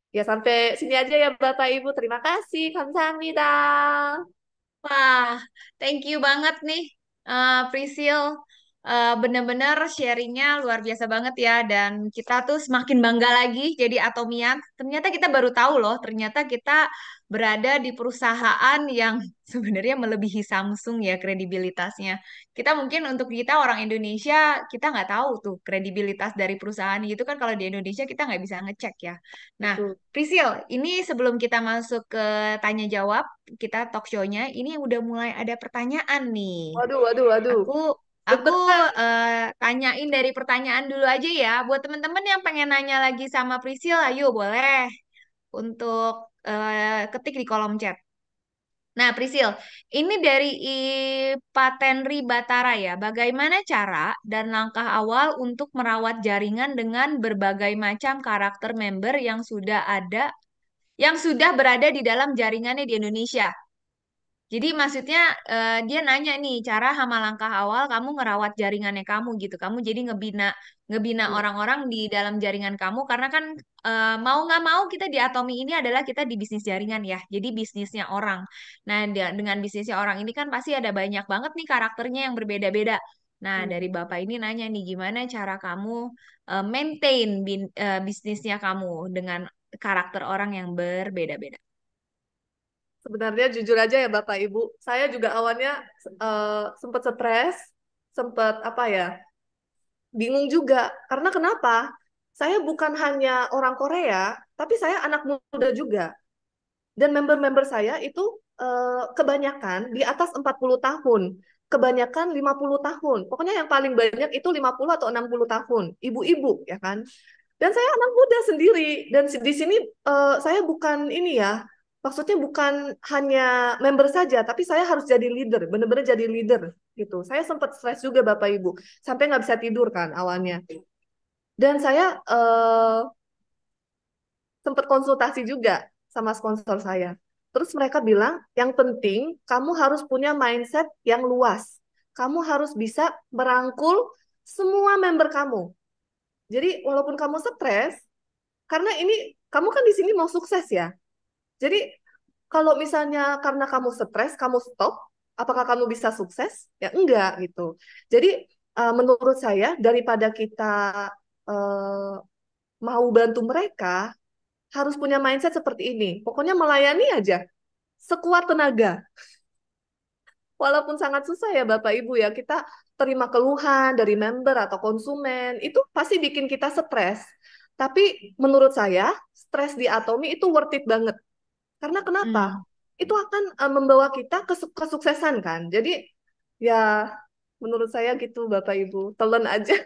Ya, sampai sini aja ya Bapak Ibu. Terima kasih. Kamsahamnida. Wah, thank you banget nih, Prisil. Bener-bener sharingnya luar biasa banget ya. Dan kita tuh semakin bangga lagi jadi Atomian. Ternyata kita baru tahu loh, ternyata kita berada di perusahaan yang sebenarnya melebihi Samsung ya kredibilitasnya. Kita mungkin untuk kita orang Indonesia, kita nggak tahu tuh kredibilitas dari perusahaan itu kan kalau di Indonesia kita nggak bisa ngecek ya. Nah, Betul. Prisil, ini sebelum kita masuk ke tanya jawab, kita talk show-nya, ini udah mulai ada pertanyaan nih. Waduh, waduh, waduh. Aku aku Deg-degan. tanyain dari pertanyaan dulu aja ya. Buat teman-teman yang pengen nanya lagi sama Prisil, ayo boleh untuk ketik di kolom chat. Nah, Prisil, ini dari Patenri Batara ya. Bagaimana cara dan langkah awal untuk merawat jaringan dengan berbagai macam karakter member yang sudah berada di dalam jaringannya di Indonesia? Jadi maksudnya dia nanya nih cara sama langkah awal kamu ngerawat jaringannya kamu gitu. Kamu jadi ngebina ngebina orang-orang di dalam jaringan kamu karena kan mau nggak mau kita di Atomi ini adalah kita di bisnis jaringan ya. Jadi bisnisnya orang. Nah dengan bisnisnya orang ini kan pasti ada banyak banget nih karakternya yang berbeda-beda. Nah dari Bapak ini nanya nih gimana cara kamu maintain bisnisnya kamu dengan karakter orang yang berbeda-beda. Sebenarnya jujur aja ya Bapak Ibu, saya juga awalnya sempat stres, sempat apa ya, bingung juga. Karena kenapa? Saya bukan hanya orang Korea, tapi saya anak muda juga. Dan member-member saya itu kebanyakan di atas 40 tahun. Kebanyakan 50 tahun. Pokoknya yang paling banyak itu 50 atau 60 tahun. Ibu-ibu, ya kan? Dan saya anak muda sendiri. Dan di sini saya bukan ini ya, maksudnya bukan hanya member saja, tapi saya harus jadi leader, benar-benar jadi leader gitu. Saya sempat stres juga Bapak Ibu, sampai nggak bisa tidur kan awalnya. Dan saya sempat konsultasi juga sama sponsor saya. Terus mereka bilang, yang penting kamu harus punya mindset yang luas. Kamu harus bisa merangkul semua member kamu. Jadi walaupun kamu stres, karena ini kamu kan di sini mau sukses ya. Jadi kalau misalnya karena kamu stres, kamu stop, apakah kamu bisa sukses? Ya enggak gitu. Jadi menurut saya daripada kita mau bantu mereka, harus punya mindset seperti ini. Pokoknya melayani aja, sekuat tenaga. Walaupun sangat susah ya Bapak Ibu ya, kita terima keluhan dari member atau konsumen, itu pasti bikin kita stres. Tapi menurut saya, stres di Atomi itu worth it banget. Karena kenapa? Itu akan membawa kita ke kesuksesan kan. Jadi ya menurut saya gitu Bapak Ibu, telan aja.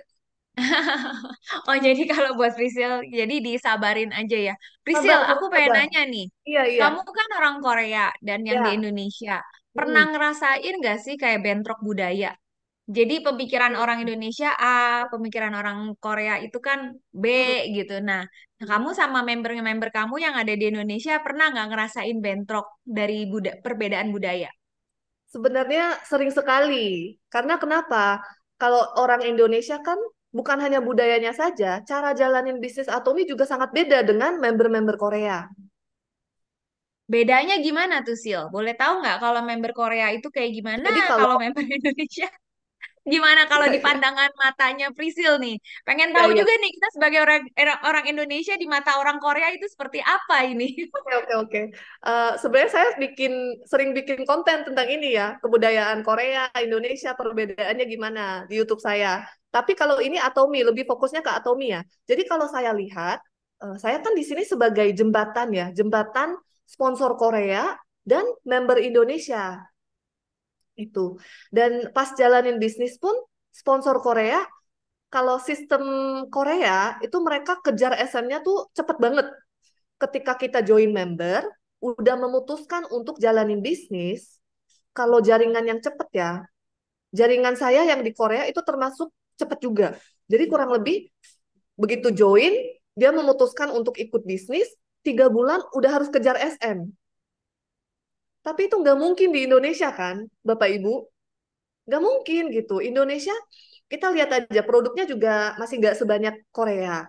Oh, jadi kalau buat Prisil, jadi disabarin aja ya. Prisil, Sabar, aku harus pengen sabar. nanya nih. Iya, iya. Kamu kan orang Korea dan yang di Ya. Indonesia. Pernah ngerasain nggak sih kayak bentrok budaya? Jadi pemikiran orang Indonesia A, pemikiran orang Korea itu kan B gitu. Nah, kamu sama member-member kamu yang ada di Indonesia pernah nggak ngerasain bentrok dari perbedaan budaya? Sebenarnya sering sekali. Karena kenapa? Kalau orang Indonesia kan bukan hanya budayanya saja, cara jalanin bisnis Atomi juga sangat beda dengan member-member Korea. Bedanya gimana tuh, Sil? Boleh tahu nggak kalau member Korea itu kayak gimana Jadi kalau kalau member Indonesia? Gimana kalau ya, di ya, pandangan matanya Prisil nih? Pengen ya, tahu ya. juga nih kita sebagai orang Indonesia di mata orang Korea itu seperti apa ini? Oke, oke, oke. Sebenarnya saya sering bikin konten tentang ini ya, kebudayaan Korea, Indonesia, perbedaannya gimana di YouTube saya. Tapi kalau ini Atomi, lebih fokusnya ke Atomi ya. Jadi kalau saya lihat, saya kan di sini sebagai jembatan ya, jembatan sponsor Korea dan member Indonesia itu. Dan pas jalanin bisnis pun sponsor Korea, kalau sistem Korea itu mereka kejar SM-nya tuh cepet banget. Ketika kita join member, udah memutuskan untuk jalanin bisnis, kalau jaringan yang cepet ya, jaringan saya yang di Korea itu termasuk cepet juga. Jadi kurang lebih begitu join, dia memutuskan untuk ikut bisnis, 3 bulan udah harus kejar SM. Tapi itu nggak mungkin di Indonesia kan, Bapak Ibu? Nggak mungkin gitu. Indonesia, kita lihat aja produknya juga masih nggak sebanyak Korea.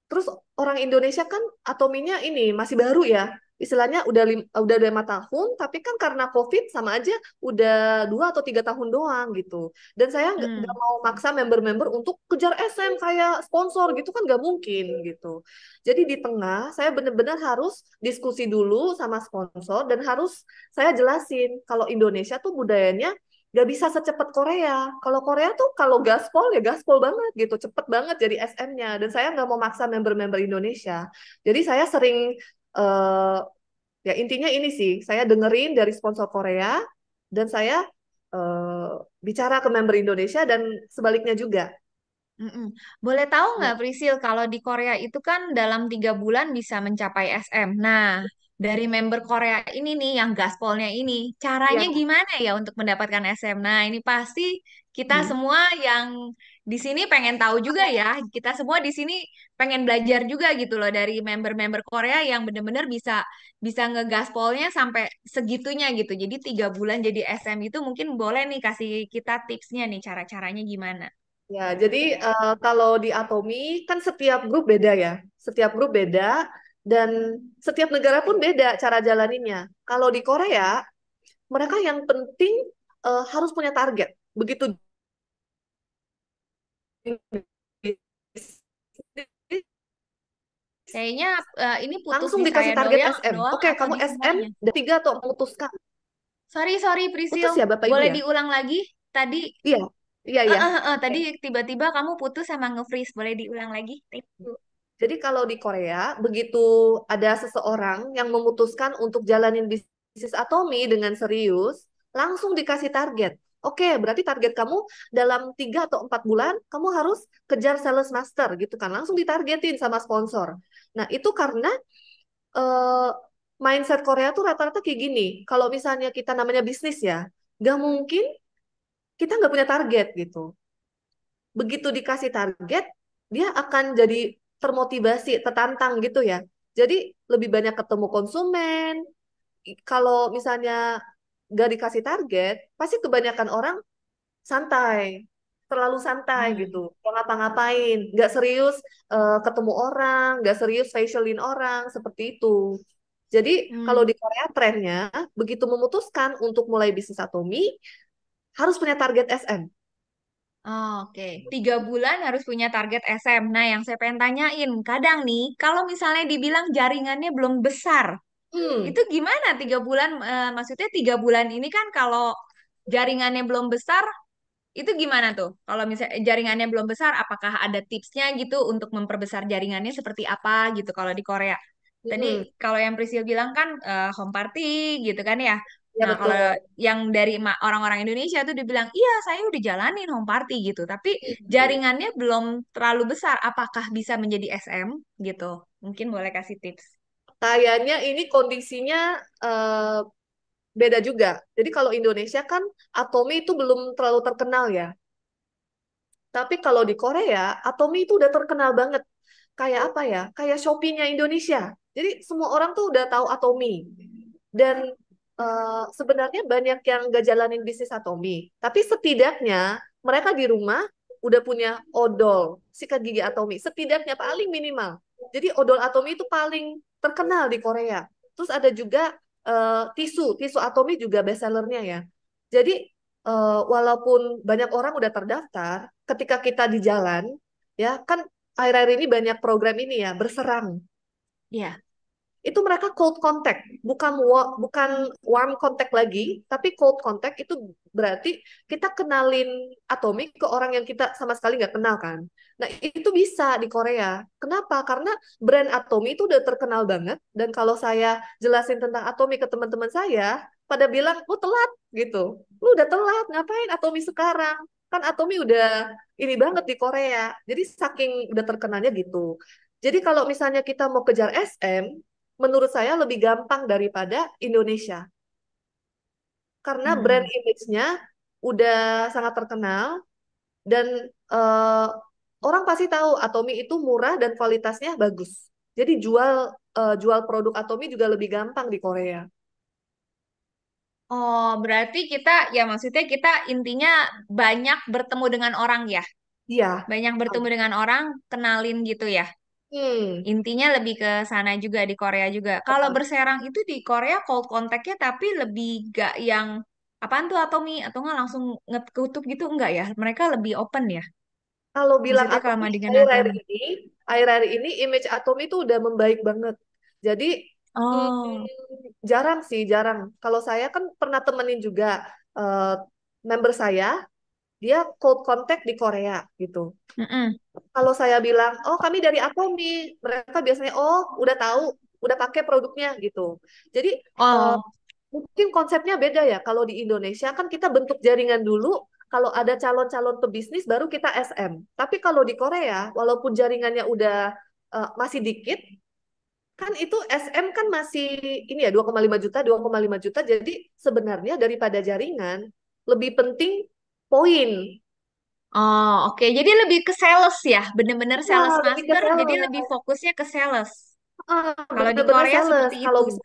Terus orang Indonesia kan Atominya ini masih baru ya. Istilahnya udah 5 tahun, tapi kan karena COVID sama aja udah 2 atau 3 tahun doang gitu. Dan saya nggak mau maksa member-member untuk kejar SM kayak sponsor gitu kan nggak mungkin gitu. Jadi di tengah saya benar-benar harus diskusi dulu sama sponsor dan harus saya jelasin kalau Indonesia tuh budayanya nggak bisa secepat Korea. Kalau Korea tuh kalau gaspol ya gaspol banget gitu, cepet banget jadi SM-nya. Dan saya nggak mau maksa member-member Indonesia. Jadi saya sering eh, ya intinya ini sih, saya dengerin dari sponsor Korea dan saya eh, bicara ke member Indonesia dan sebaliknya juga. Mm-mm. Boleh tahu Ya. nggak, Prisil, kalau di Korea itu kan dalam 3 bulan bisa mencapai SM. Nah, dari member Korea ini nih, yang gaspolnya ini, caranya Ya. gimana ya untuk mendapatkan SM? Nah, ini pasti kita Hmm. semua yang di sini pengen tahu juga ya. Kita semua di sini pengen belajar juga gitu loh dari member-member Korea yang bener-bener bisa bisa ngegaspolnya sampai segitunya gitu. Jadi 3 bulan jadi SM itu mungkin boleh nih kasih kita tipsnya nih, cara-caranya gimana? Ya, jadi kalau di Atomi kan setiap grup beda ya, setiap grup beda dan setiap negara pun beda cara jalaninnya. Kalau di Korea, mereka yang penting harus punya target. Begitu Kayaknya ini putus langsung di saya dikasih target doang, SM. doang Oke, atau kamu di SM semuanya. dan 3 atau memutuskan. Sorry, Prisil. Putus ya Bapak Ibu Boleh ya? diulang lagi? Tadi, Iya, iya, iya. Oke. tadi tiba-tiba kamu putus sama nge-freeze. Boleh diulang lagi? Thank you. Jadi kalau di Korea, begitu ada seseorang yang memutuskan untuk jalanin bisnis Atomi dengan serius, langsung dikasih target. Oke, berarti target kamu dalam 3 atau 4 bulan, kamu harus kejar sales master gitu kan. Langsung ditargetin sama sponsor. Nah, itu karena eh, mindset Korea tuh rata-rata kayak gini. Kalau misalnya kita namanya bisnis ya, nggak mungkin kita nggak punya target gitu. Begitu dikasih target, dia akan jadi termotivasi, tertantang gitu ya. Jadi lebih banyak ketemu konsumen. Kalau misalnya nggak dikasih target, pasti kebanyakan orang santai, terlalu santai Hmm. gitu. Nggak ngapa-ngapain, nggak serius ketemu orang, nggak serius facialin orang, seperti itu. Jadi kalau Hmm. di Korea trennya, begitu memutuskan untuk mulai bisnis Atomi, harus punya target SM. Oke, 3 bulan harus punya target SM. Nah, yang saya pengen tanyain, kadang nih, kalau misalnya dibilang jaringannya belum besar, Hmm. itu gimana 3 bulan? Maksudnya 3 bulan ini kan kalau jaringannya belum besar, itu gimana tuh? Kalau misalnya jaringannya belum besar, apakah ada tipsnya gitu untuk memperbesar jaringannya seperti apa gitu kalau di Korea? Tadi Hmm. kalau yang Priscil bilang kan home party gitu kan ya. Ya Nah, kalau betul. yang dari orang-orang Indonesia tuh dibilang, iya saya udah jalanin home party gitu. Tapi jaringannya belum terlalu besar. Apakah bisa menjadi SM gitu? Mungkin boleh kasih tips. Kayaknya ini kondisinya beda juga. Jadi kalau Indonesia kan Atomi itu belum terlalu terkenal ya. Tapi kalau di Korea, Atomi itu udah terkenal banget. Kayak apa ya? Kayak Shopee-nya Indonesia. Jadi semua orang tuh udah tahu Atomi. Dan sebenarnya banyak yang gak jalanin bisnis Atomi. Tapi setidaknya mereka di rumah udah punya odol sikat gigi Atomi. Setidaknya paling minimal. Jadi odol Atomi itu paling terkenal di Korea. Terus ada juga tisu Atomi juga best sellernya ya. Jadi walaupun banyak orang udah terdaftar, ketika kita di jalan, ya kan akhir-akhir ini banyak program ini ya berserang. Iya. Itu mereka cold contact, bukan warm contact lagi, tapi cold contact itu berarti kita kenalin Atomic ke orang yang kita sama sekali nggak kenal kan. Nah itu bisa di Korea. Kenapa? Karena brand Atomi itu udah terkenal banget, dan kalau saya jelasin tentang Atomi ke teman-teman saya, pada bilang, lu telat gitu. Lu udah telat, ngapain Atomi sekarang? Kan Atomi udah ini banget di Korea. Jadi saking udah terkenalnya gitu. Jadi kalau misalnya kita mau kejar SM, menurut saya lebih gampang daripada Indonesia. Karena brand Hmm. image-nya udah sangat terkenal dan eh, orang pasti tahu Atomi itu murah dan kualitasnya bagus. Jadi jual produk Atomi juga lebih gampang di Korea. Oh, berarti kita, ya maksudnya kita intinya banyak bertemu dengan orang ya. Iya. Banyak bertemu dengan orang, kenalin gitu ya. Hmm. Intinya lebih ke sana juga di Korea juga. Kalau berserang itu di Korea cold contact-nya tapi lebih gak yang apaan tuh Atomi atau nggak langsung ngekutup gitu enggak ya? Mereka lebih open ya. Kalau bilang Maksudnya kalau Atomi, sama dengan akhir-akhir Atomi. ini, akhir-akhir ini image Atomi itu udah membaik banget. Jadi Oh, jarang sih, jarang. Kalau saya kan pernah temenin juga eh, member saya, dia cold contact di Korea gitu. mm-mm. Kalau saya bilang, oh kami dari Atomi, mereka biasanya, oh udah tahu, udah pakai produknya gitu. Jadi eh, Oh, mungkin konsepnya beda ya. Kalau di Indonesia kan kita bentuk jaringan dulu, kalau ada calon-calon pebisnis baru kita SM. Tapi kalau di Korea, walaupun jaringannya udah masih dikit, kan itu SM kan masih ini ya 2,5 juta, 2,5 juta. Jadi sebenarnya daripada jaringan, lebih penting poin. oh, oke. Jadi lebih ke sales ya, bener-bener sales Wah, lebih ke master. Jadi lebih sales. fokusnya ke sales. Kalau di Bener-bener Korea sales. seperti Kalau itu.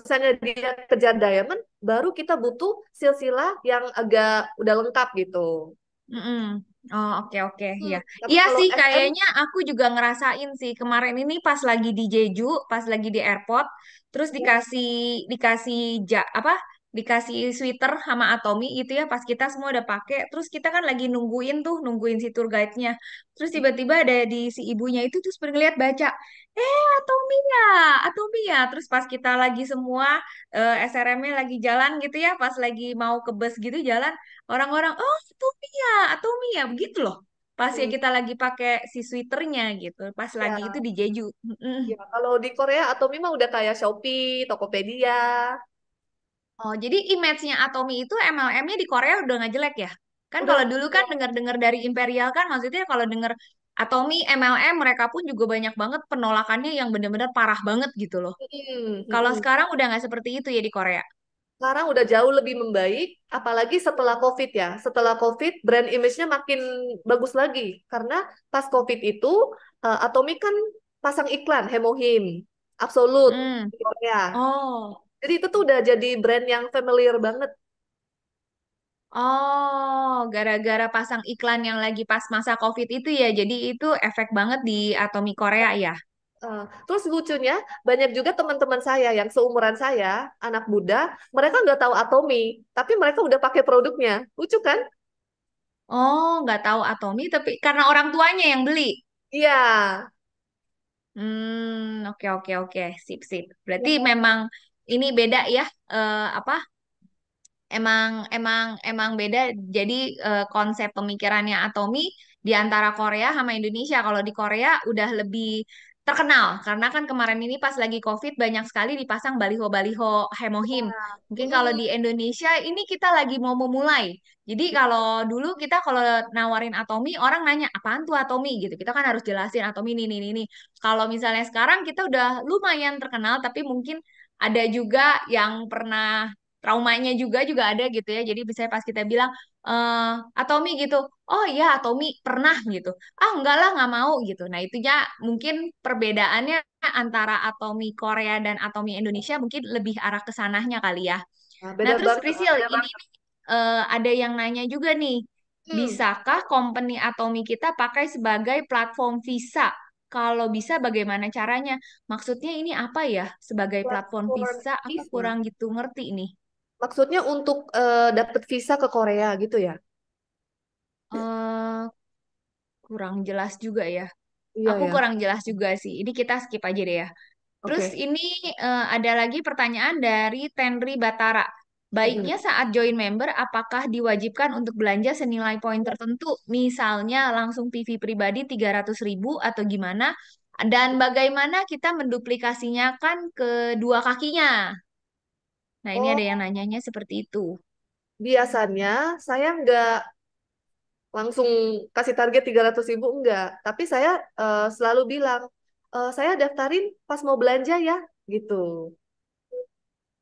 misalnya dia kejar diamond, baru kita butuh silsilah yang agak udah lengkap gitu. Mm-mm. Oh, oke oke ya. Tapi Iya kalau sih SM, kayaknya aku juga ngerasain sih kemarin ini pas lagi di Jeju, pas lagi di airport, terus dikasih dikasih apa? Dikasih sweater sama Atomi gitu ya pas kita semua udah pakai, terus kita kan lagi nungguin si tour guide-nya. Terus tiba-tiba ada di si ibunya itu terus ngeliat baca, Atomi ya, Atomi ya. Terus pas kita lagi semua SRM-nya lagi jalan gitu ya, pas lagi mau ke bus gitu jalan, orang-orang, oh Atomi ya, begitu loh. Pas ya hmm, kita lagi pakai si sweaternya gitu, pas lagi itu ya, di Jeju. Mm-mm. ya kalau di Korea Atomi mah udah kayak Shopee, Tokopedia. Oh, jadi image-nya Atomi itu MLM-nya di Korea udah nggak jelek ya? Kan Udah, kalau dulu kan dengar-dengar dari Imperial kan, maksudnya kalau dengar Atomi, MLM, mereka pun juga banyak banget penolakannya yang benar-benar parah banget gitu loh. Kalau sekarang udah nggak seperti itu ya di Korea. sekarang udah jauh lebih membaik, apalagi setelah COVID ya. Setelah COVID, brand image-nya makin bagus lagi. Karena pas COVID itu, Atomi kan pasang iklan, Hemohim, Absolut, Hmm. di Korea. Oh, Jadi itu tuh udah jadi brand yang familiar banget. oh, gara-gara pasang iklan yang lagi pas masa COVID itu ya, jadi itu efek banget di Atomi Korea ya. Terus lucunya, banyak juga teman-teman saya yang seumuran saya, anak muda, mereka nggak tahu Atomi, tapi mereka udah pakai produknya. Lucu kan? Oh, nggak tahu Atomi, tapi karena orang tuanya yang beli. Iya. Oke oke oke, sip sip. Berarti memang ini beda ya, apa? Emang beda. Jadi konsep pemikirannya Atomi di antara Korea sama Indonesia. Kalau di Korea udah lebih terkenal karena kan kemarin ini pas lagi COVID banyak sekali dipasang baliho-baliho Hemohim. Mungkin kalau di Indonesia ini kita lagi mau memulai. Jadi kalau dulu kita kalau nawarin Atomi orang nanya apaan tuh Atomi gitu. Kita kan harus jelasin Atomi ini. Kalau misalnya sekarang kita udah lumayan terkenal tapi mungkin ada juga yang pernah traumanya juga ada gitu ya. Jadi misalnya pas kita bilang Atomi gitu, oh iya Atomi pernah gitu. Ah enggak lah nggak mau gitu. Nah itunya mungkin perbedaannya antara Atomi Korea dan Atomi Indonesia mungkin lebih arah ke sananya kali ya. Nah, Nah beda terus banget. Prisil ini ada yang nanya juga nih, Hmm. bisakah company Atomi kita pakai sebagai platform visa? Kalau bisa bagaimana caranya? Maksudnya ini apa ya? Sebagai platform Platform visa, aku visa. kurang gitu ngerti nih. Maksudnya untuk dapat visa ke Korea gitu ya? eh kurang jelas juga ya. Iya Aku ya. kurang jelas juga sih. Ini kita skip aja deh ya. Terus Oke. ini ada lagi pertanyaan dari Tenri Batara. Mm-mm. Baiknya saat join member, apakah diwajibkan untuk belanja senilai poin tertentu? Misalnya langsung PV pribadi 300.000 atau gimana? Dan bagaimana kita menduplikasinya kan ke dua kakinya? Nah, ini ada Oh, yang nanyanya seperti itu. biasanya saya nggak langsung kasih target 300.000 enggak. Tapi saya selalu bilang, saya daftarin pas mau belanja ya, gitu.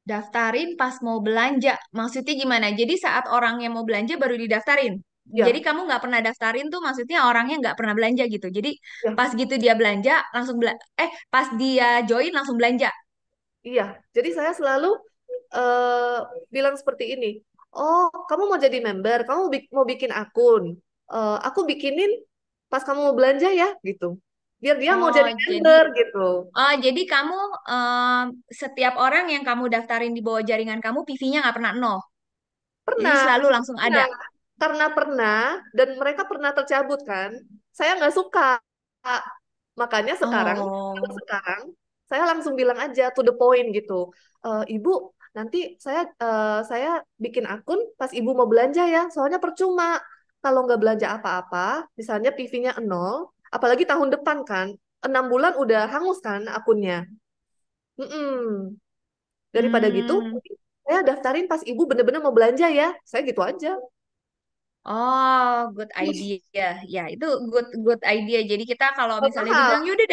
Daftarin pas mau belanja. Maksudnya gimana? Jadi saat orangnya mau belanja baru didaftarin. Jadi Ya, kamu nggak pernah daftarin tuh maksudnya orangnya nggak pernah belanja gitu. Jadi ya, pas gitu dia belanja langsung pas dia join langsung belanja. iya. Jadi saya selalu eh, bilang seperti ini, oh kamu mau jadi member, kamu mau bikin akun, aku bikinin pas kamu mau belanja ya gitu, biar dia mau Oh, jadi jadi member gitu. jadi kamu setiap orang yang kamu daftarin di bawah jaringan kamu PV-nya nggak pernah nol. Jadi Pernah, selalu langsung ya, ada. karena pernah dan mereka pernah tercabut kan, saya nggak suka. Makanya sekarang, kalau Oh. sekarang saya langsung bilang aja to the point gitu. Ibu, nanti saya bikin akun pas ibu mau belanja ya, soalnya percuma kalau nggak belanja apa-apa, misalnya PV-nya nol, apalagi tahun depan kan, 6 bulan udah hangus kan akunnya. Mm-mm. Daripada gitu, Hmm. saya daftarin pas ibu bener-bener mau belanja ya, saya gitu aja. Oh, good idea. Ya, itu good good idea. Jadi kita kalau Oh, misalnya dibilang paham. yaudah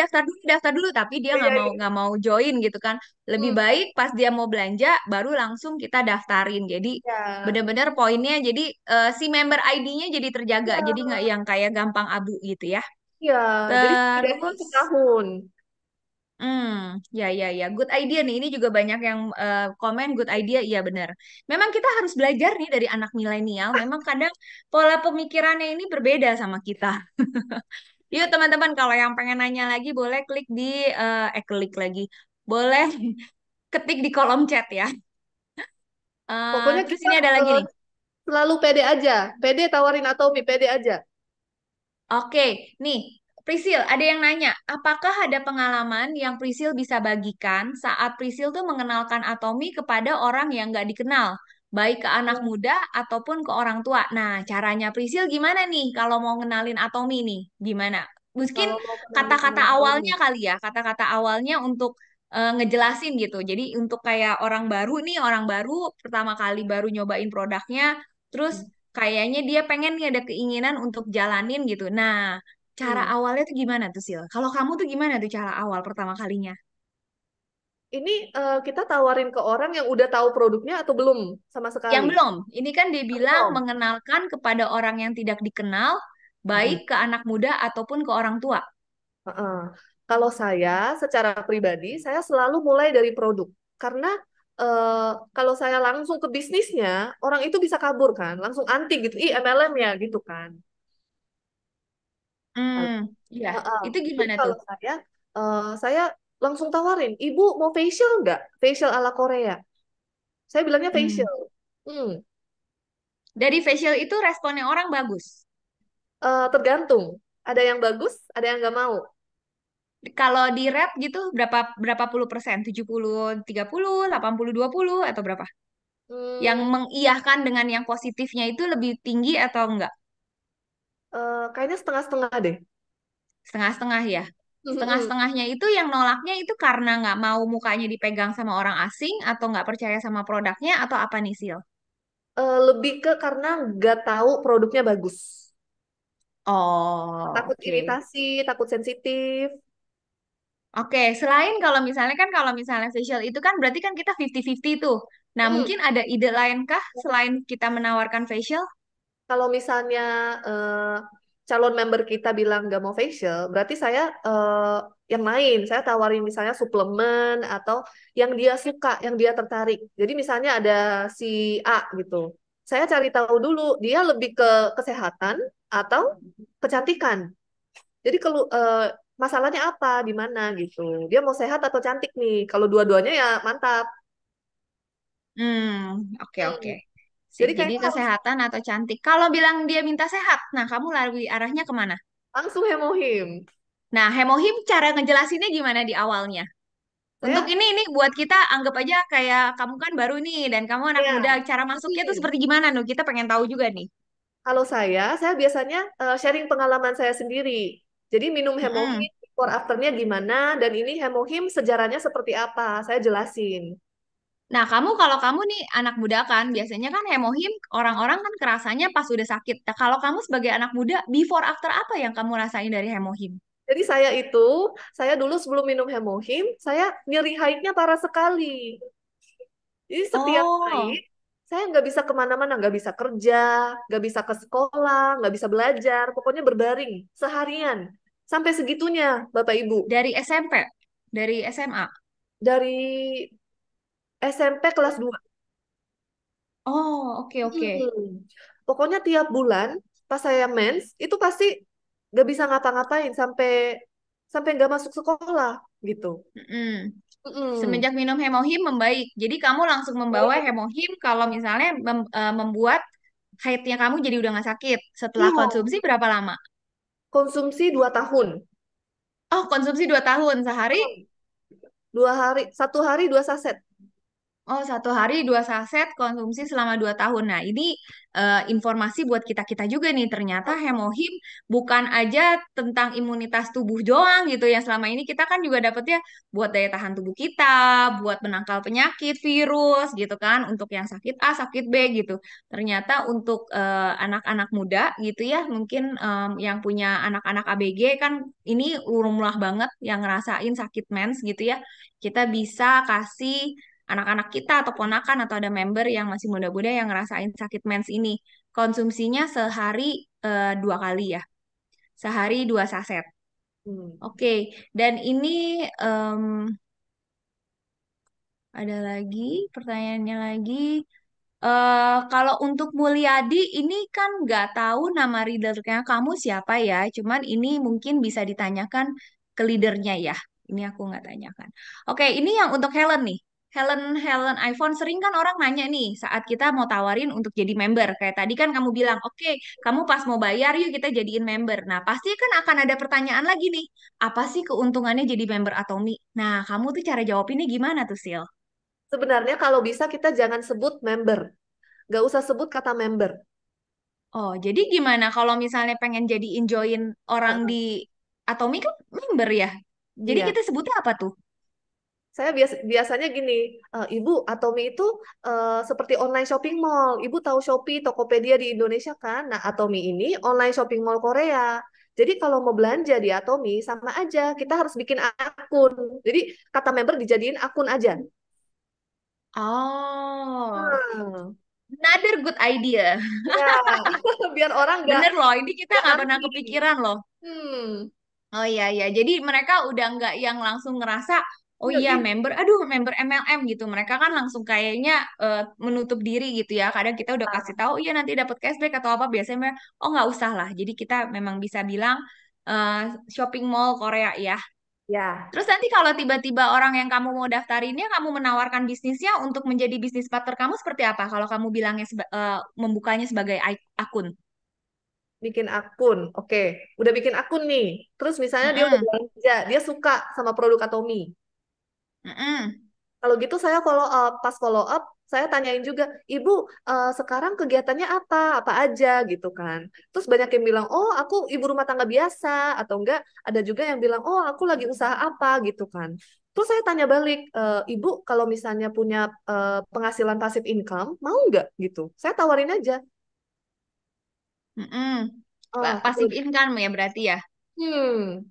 daftar dulu, tapi dia Iya, iya. nggak mau join gitu kan. Lebih Hmm, baik pas dia mau belanja baru langsung kita daftarin. Jadi ya. benar-benar poinnya jadi si member ID-nya jadi terjaga. Jadi Iya, nggak yang kayak gampang abu gitu ya. iya. Jadi setidaknya Terus setahun. ya, good idea nih. Ini juga banyak yang komen good idea. Iya benar. Memang kita harus belajar nih dari anak milenial. Memang kadang pola pemikirannya ini berbeda sama kita. Yuk teman-teman, kalau yang pengen nanya lagi boleh klik di klik lagi. Boleh ketik di kolom chat ya. Pokoknya Terus kita ini ada lagi nih. selalu pede aja. Pede tawarin Atomi, pede aja. Oke, nih, Prisil, ada yang nanya, apakah ada pengalaman yang Prisil bisa bagikan saat Prisil tuh mengenalkan Atomi kepada orang yang nggak dikenal, baik ke anak muda ataupun ke orang tua. Nah, caranya Prisil gimana nih kalau mau ngenalin Atomi nih? Gimana? Mungkin Kalau mau kenalin kata-kata Atomi. awalnya kali ya, kata-kata awalnya untuk ngejelasin gitu. Jadi untuk kayak orang baru nih, orang baru pertama kali baru nyobain produknya, terus kayaknya dia pengen nih ada keinginan untuk jalanin gitu. Nah, cara Hmm. awalnya tuh gimana tuh Sil? Kalau kamu tuh gimana tuh cara awal pertama kalinya? Ini kita tawarin ke orang yang udah tahu produknya atau belum sama Yang sekali? belum, ini kan dibilang Belum. mengenalkan kepada orang yang tidak dikenal, baik Mm-mm. ke anak muda ataupun ke orang tua. Heeh. Kalau saya secara pribadi, saya selalu mulai dari produk. Karena kalau saya langsung ke bisnisnya, orang itu bisa kabur kan, langsung anti gitu. Ih, MLM ya gitu kan. Iya, Heeh. itu Jadi gimana tuh? kalau saya langsung tawarin, Ibu mau facial nggak? Facial ala Korea. Saya bilangnya Hmm. facial. Hmm, Dari facial itu responnya orang bagus. tergantung. Ada yang bagus, ada yang nggak mau. Kalau di rate gitu berapa berapa puluh persen? 70 30, 80 20 atau berapa? Yang Hmm, mengiyahkan dengan yang positifnya itu lebih tinggi atau enggak? kayaknya setengah-setengah deh. Setengah-setengah ya. Hmm, Setengah-setengahnya itu yang nolaknya itu karena nggak mau mukanya dipegang sama orang asing atau nggak percaya sama produknya atau apa nih Sil? lebih ke karena nggak tahu produknya bagus. Oh, Takut oke. iritasi, takut sensitif. Oke, selain kalau misalnya kan kalau misalnya facial itu kan berarti kan kita 50-50 tuh. Nah, Hmm, mungkin ada ide lain kah selain kita menawarkan facial? kalau misalnya eh, calon member kita bilang nggak mau facial, berarti saya yang lain. Saya tawarin misalnya suplemen atau yang dia suka, yang dia tertarik. Jadi misalnya ada si A gitu. Saya cari tahu dulu dia lebih ke kesehatan atau kecantikan. Jadi kalau masalahnya apa, di mana gitu. Dia mau sehat atau cantik nih. Kalau dua-duanya ya mantap. Oke oke. Hmm. Sip. Jadi Jadi kayaknya harus kesehatan atau cantik. Kalau bilang dia minta sehat, nah kamu lari arahnya kemana? langsung hemohim. Nah, hemohim cara ngejelasinnya gimana di awalnya? Untuk Saya ini buat kita anggap aja kayak kamu kan baru nih dan kamu anak ya. muda. Cara masuknya tuh Hmm. seperti gimana nih? Kita pengen tahu juga nih. Kalau saya biasanya sharing pengalaman saya sendiri. Jadi minum Mm-mm. hemohim, before afternya gimana, dan ini hemohim sejarahnya seperti apa, saya jelasin. Nah, kalau kamu nih anak muda kan, biasanya kan hemohim orang-orang kan kerasanya pas udah sakit. Nah, kalau kamu sebagai anak muda, before after apa yang kamu rasain dari hemohim? Jadi saya dulu sebelum minum hemohim, saya nyeri haidnya parah sekali. Jadi setiap Oh, haid, saya nggak bisa kemana-mana, nggak bisa kerja, nggak bisa ke sekolah, nggak bisa belajar, pokoknya berbaring seharian. Sampai segitunya, Bapak Ibu. dari SMP, dari SMA. Dari SMP kelas 2. Oh, oke oke. Hmm. Pokoknya tiap bulan pas saya mens itu pasti gak bisa ngapa-ngapain sampai sampai nggak masuk sekolah gitu. Mm-mm. Mm-mm. Semenjak minum hemohim membaik. Jadi kamu langsung membawa Baik. hemohim kalau misalnya membuat haidnya kamu jadi udah nggak sakit. Setelah Iya, konsumsi berapa lama? konsumsi 2 tahun. Oh, konsumsi 2 tahun sehari. 2 hari, 1 hari 2 saset. Oh, 1 hari 2 saset konsumsi selama 2 tahun. Nah, ini informasi buat kita-kita juga nih. Ternyata hemohim bukan aja tentang imunitas tubuh doang gitu. Yang selama ini kita kan juga dapetnya buat daya tahan tubuh kita, buat menangkal penyakit, virus gitu kan. Untuk yang sakit A, sakit B gitu. Ternyata untuk anak-anak muda gitu ya, mungkin yang punya anak-anak ABG kan ini lumrah banget yang ngerasain sakit mens gitu ya. Kita bisa kasih anak-anak kita atau ponakan atau ada member yang masih muda-muda yang ngerasain sakit mens ini. Konsumsinya sehari 2 kali ya. Sehari 2 saset. Hmm. Oke, dan ini ada lagi pertanyaannya lagi. Kalau untuk Mulyadi ini kan nggak tahu nama leadernya kamu siapa ya. Cuman ini mungkin bisa ditanyakan ke leadernya ya. Ini aku nggak tanyakan. Oke, ini yang untuk Helen nih. Helen Helen iPhone sering kan orang nanya nih saat kita mau tawarin untuk jadi member. Kayak tadi kan kamu bilang, oke, kamu pas mau bayar yuk kita jadiin member. Nah, pasti kan akan ada pertanyaan lagi nih. Apa sih keuntungannya jadi member Atomi? Nah, kamu tuh cara jawab ini gimana tuh, Sil? Sebenarnya kalau bisa kita jangan sebut member. Nggak usah sebut kata member. Oh, jadi gimana kalau misalnya pengen jadiin join orang di Heeh. Atomi kan member ya? Jadi Iya. kita sebutnya apa tuh? Saya biasanya gini, Ibu, Atomi itu seperti online shopping mall. Ibu tahu Shopee, Tokopedia di Indonesia kan? Nah, Atomi ini online shopping mall Korea. Jadi kalau mau belanja di Atomi sama aja, kita harus bikin akun. Jadi kata member dijadiin akun aja. Oh, Hmm. another good idea. Ya, biar orang Bener loh, ini kita nggak nggak pernah anti. kepikiran loh. Hmm. Oh iya iya, jadi mereka udah nggak yang langsung ngerasa, oh Ya, iya member, aduh member MLM gitu. Mereka kan langsung kayaknya menutup diri gitu ya. Kadang kita udah kasih tahu, iya nanti dapat cashback atau apa. Biasanya oh nggak usah lah. Jadi kita memang bisa bilang eh, shopping mall Korea ya. ya. Terus nanti kalau tiba-tiba orang yang kamu mau daftarinnya, kamu menawarkan bisnisnya untuk menjadi bisnis partner kamu seperti apa? Kalau kamu bilangnya membukanya sebagai akun. Bikin akun. Oke, udah bikin akun nih. Terus misalnya dia udah Mm-mm. belanja, dia suka sama produk Atomi. Mm-mm. Kalau gitu saya follow up, pas follow up saya tanyain juga, Ibu sekarang kegiatannya apa, apa aja gitu kan. Terus banyak yang bilang, oh aku ibu rumah tangga biasa, atau enggak ada juga yang bilang, oh aku lagi usaha apa gitu kan. Terus saya tanya balik, Ibu kalau misalnya punya penghasilan passive income, mau nggak gitu? Saya tawarin aja. Mm-mm. Oh, Passive income ya berarti ya. hmm,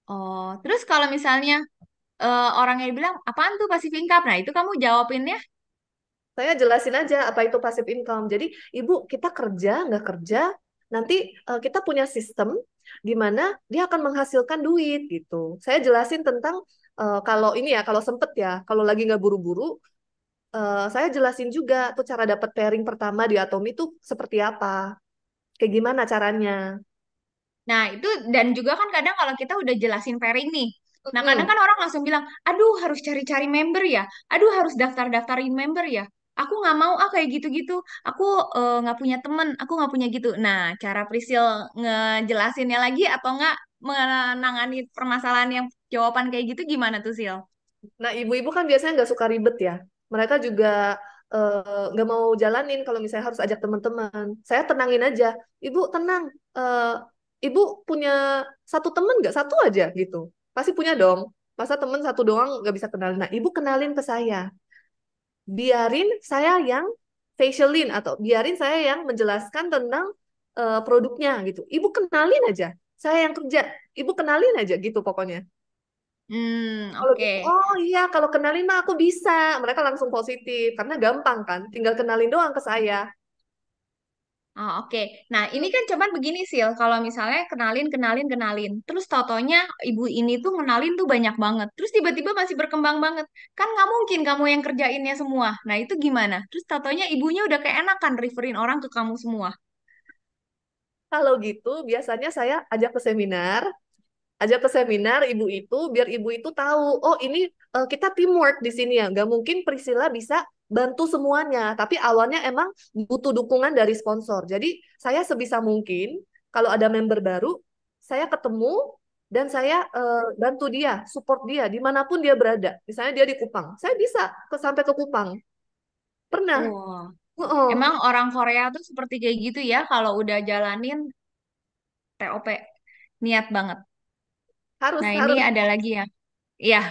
Oh, terus kalau misalnya orang yang bilang apaan tuh passive income? Nah, itu kamu jawabinnya. saya jelasin aja apa itu passive income. Jadi, Ibu, kita kerja, nggak kerja, nanti kita punya sistem di mana dia akan menghasilkan duit gitu. Saya jelasin tentang kalau ini ya, kalau sempet ya, kalau lagi nggak buru-buru, saya jelasin juga tuh cara dapat pairing pertama di Atomi itu seperti apa, kayak gimana caranya. Nah, itu dan juga kan kadang kalau kita udah jelasin pairing nih. Nah, kadang Mm-mm. kan orang langsung bilang, aduh harus cari-cari member ya. Aduh harus daftar-daftarin member ya. Aku nggak mau kayak gitu-gitu. Aku nggak punya temen. Aku nggak punya gitu. Nah, cara Prisil ngejelasinnya lagi atau nggak menangani permasalahan yang jawaban kayak gitu gimana tuh, Sil? Nah, ibu-ibu kan biasanya nggak suka ribet ya. Mereka juga nggak mau jalanin kalau misalnya harus ajak teman-teman. Saya tenangin aja. Ibu tenang. Eh, Ibu punya satu teman nggak? Satu aja gitu. Pasti punya dong. Masa teman satu doang nggak bisa kenalin. Nah, ibu kenalin ke saya. Biarin saya yang facialin atau biarin saya yang menjelaskan tentang produknya gitu. Ibu kenalin aja. Saya yang kerja. Ibu kenalin aja gitu pokoknya. Kalau Oke. gitu, oh iya, kalau kenalin mah aku bisa. Mereka langsung positif, karena gampang kan. Tinggal kenalin doang ke saya. Oh, oke. Nah, ini kan cuman begini, Sil. Kalau misalnya kenalin. Terus totonya ibu ini tuh kenalin tuh banyak banget. Terus tiba-tiba masih berkembang banget. Kan nggak mungkin kamu yang kerjainnya semua. Nah, itu gimana? Terus totonya ibunya udah keenakan referin orang ke kamu semua. Kalau gitu, biasanya saya ajak ke seminar ibu itu, biar ibu itu tahu, oh ini kita teamwork di sini ya. Nggak mungkin Priscilla bisa bantu semuanya, tapi awalnya emang butuh dukungan dari sponsor. Jadi saya sebisa mungkin, kalau ada member baru, saya ketemu dan saya bantu dia, support dia dimanapun dia berada. Misalnya dia di Kupang, saya bisa sampai ke Kupang. Pernah. Wah, Heeh. emang orang Korea tuh seperti kayak gitu ya. Kalau udah jalanin TOP, niat banget. Harus Nah, ini harus. ada lagi ya. Iya.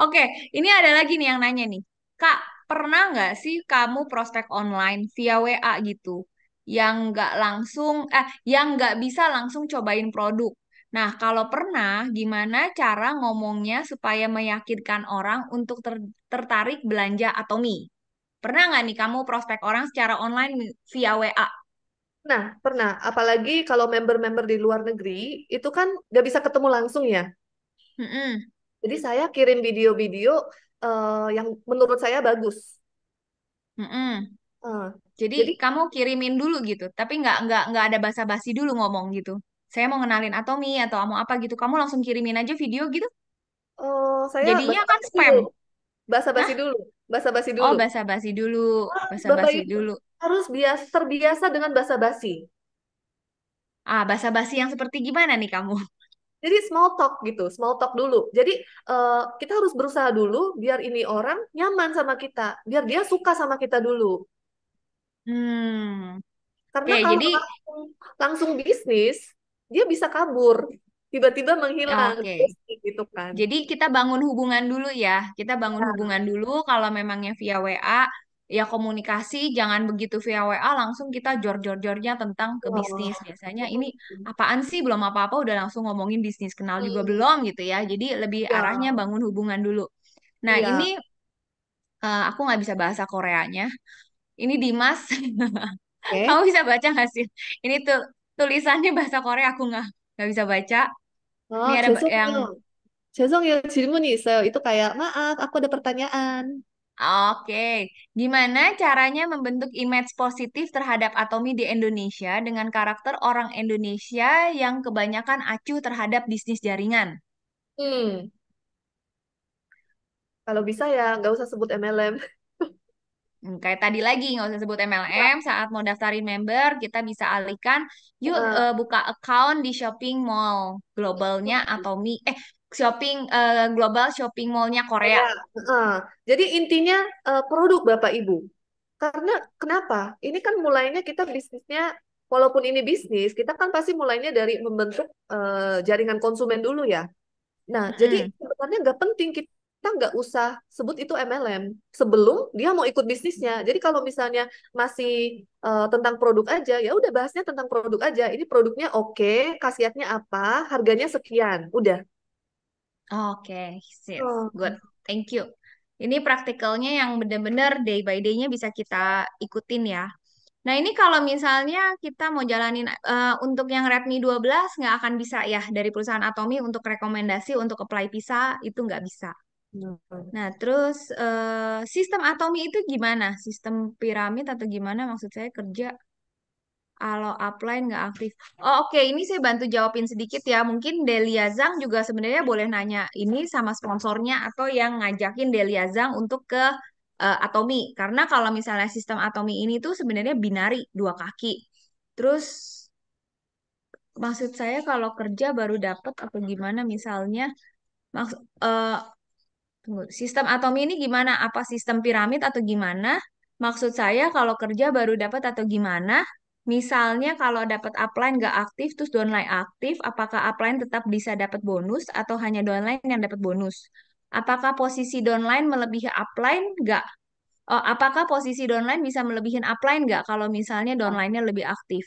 Oke, ini ada lagi nih yang nanya nih. Kak, pernah nggak sih kamu prospek online via WA gitu, yang nggak langsung, yang nggak bisa langsung cobain produk? Nah, kalau pernah, gimana cara ngomongnya supaya meyakinkan orang untuk tertarik belanja Atomi? Pernah nggak nih kamu prospek orang secara online via WA? Nah, pernah. Apalagi kalau member-member di luar negeri, itu kan nggak bisa ketemu langsung ya. Mm-mm, Jadi saya kirim video-video yang menurut saya bagus. mm-mm. Eh, Jadi jadi kamu kirimin dulu gitu, tapi nggak ada basa-basi dulu ngomong gitu. Saya mau ngenalin Atomi atau mau apa gitu, kamu langsung kirimin aja video gitu. saya Jadinya kan basa-basi dulu. spam. Basa-basi Hah? dulu. Basa-basi Oh, dulu. basa-basi dulu, Bapak basa-basi Ibu dulu. harus terbiasa dengan basa-basi. Ah, basa-basi yang seperti gimana nih kamu? Jadi small talk gitu, small talk dulu. Jadi kita harus berusaha dulu biar ini orang nyaman sama kita, biar dia suka sama kita dulu. Hmm, Karena oke, kalau jadi langsung bisnis, dia bisa kabur, tiba-tiba menghilang, oke. gitu kan. Jadi kita bangun hubungan dulu ya. Kita bangun hubungan dulu kalau memangnya via WA, ya komunikasi jangan begitu via WA langsung kita jor-jor-jornya tentang ke bisnis. Oh. Biasanya ini apaan sih belum apa-apa udah langsung ngomongin bisnis, kenal juga Hmm, belum gitu ya. Jadi lebih arahnya ya, bangun hubungan dulu. Nah, ini iya. aku nggak bisa bahasa Koreanya. Ini Dimas, kamu Oke. bisa baca nggak sih? Ini tuh tulisannya bahasa Korea aku nggak bisa baca. Ini ada yang 죄송해요. 죄송해요. 질문이 있어요. Itu kayak, maaf, aku ada pertanyaan. Oke, gimana caranya membentuk image positif terhadap Atomi di Indonesia dengan karakter orang Indonesia yang kebanyakan acuh terhadap bisnis jaringan? Hmm, kalau bisa ya nggak usah sebut MLM. Kayak tadi lagi, nggak usah sebut MLM, saat mau daftarin member, kita bisa alihkan, yuk Nah, buka account di shopping mall globalnya Atomi, shopping global shopping mallnya Korea. ya. Jadi intinya produk Bapak Ibu. Karena kenapa? Ini kan mulainya kita bisnisnya, walaupun ini bisnis, kita kan pasti mulainya dari membentuk jaringan konsumen dulu ya. Nah, jadi Mm-mm. sebenarnya nggak penting kita nggak usah sebut itu MLM sebelum dia mau ikut bisnisnya. Jadi kalau misalnya masih tentang produk aja, ya udah bahasnya tentang produk aja. Ini produknya oke, khasiatnya apa, harganya sekian, udah. Oke, sip, good, Oh, thank you. Ini praktikalnya yang benar-benar day by day-nya bisa kita ikutin ya. Nah, ini kalau misalnya kita mau jalanin untuk yang Redmi 12 nggak akan bisa ya dari perusahaan Atomi untuk rekomendasi untuk apply visa itu nggak bisa. nah. Nah, terus sistem Atomi itu gimana? Sistem piramid atau gimana maksud saya kerja kalau upline nggak aktif? Oh, oke. Ini saya bantu jawabin sedikit ya. Mungkin Delia Zhang juga sebenarnya boleh nanya ini sama sponsornya atau yang ngajakin Delia Zhang untuk ke Atomi. Karena kalau misalnya sistem Atomi ini tuh sebenarnya binari, dua kaki. Terus maksud saya kalau kerja baru dapat atau gimana misalnya maksud tunggu, sistem Atomi ini gimana? Apa sistem piramid atau gimana? Maksud saya kalau kerja baru dapat atau gimana? Misalnya kalau dapat upline nggak aktif, terus downline aktif, apakah upline tetap bisa dapat bonus atau hanya downline yang dapat bonus? Apakah posisi downline melebihi upline nggak? Oh, apakah posisi downline bisa melebihin upline nggak kalau misalnya downline-nya lebih aktif?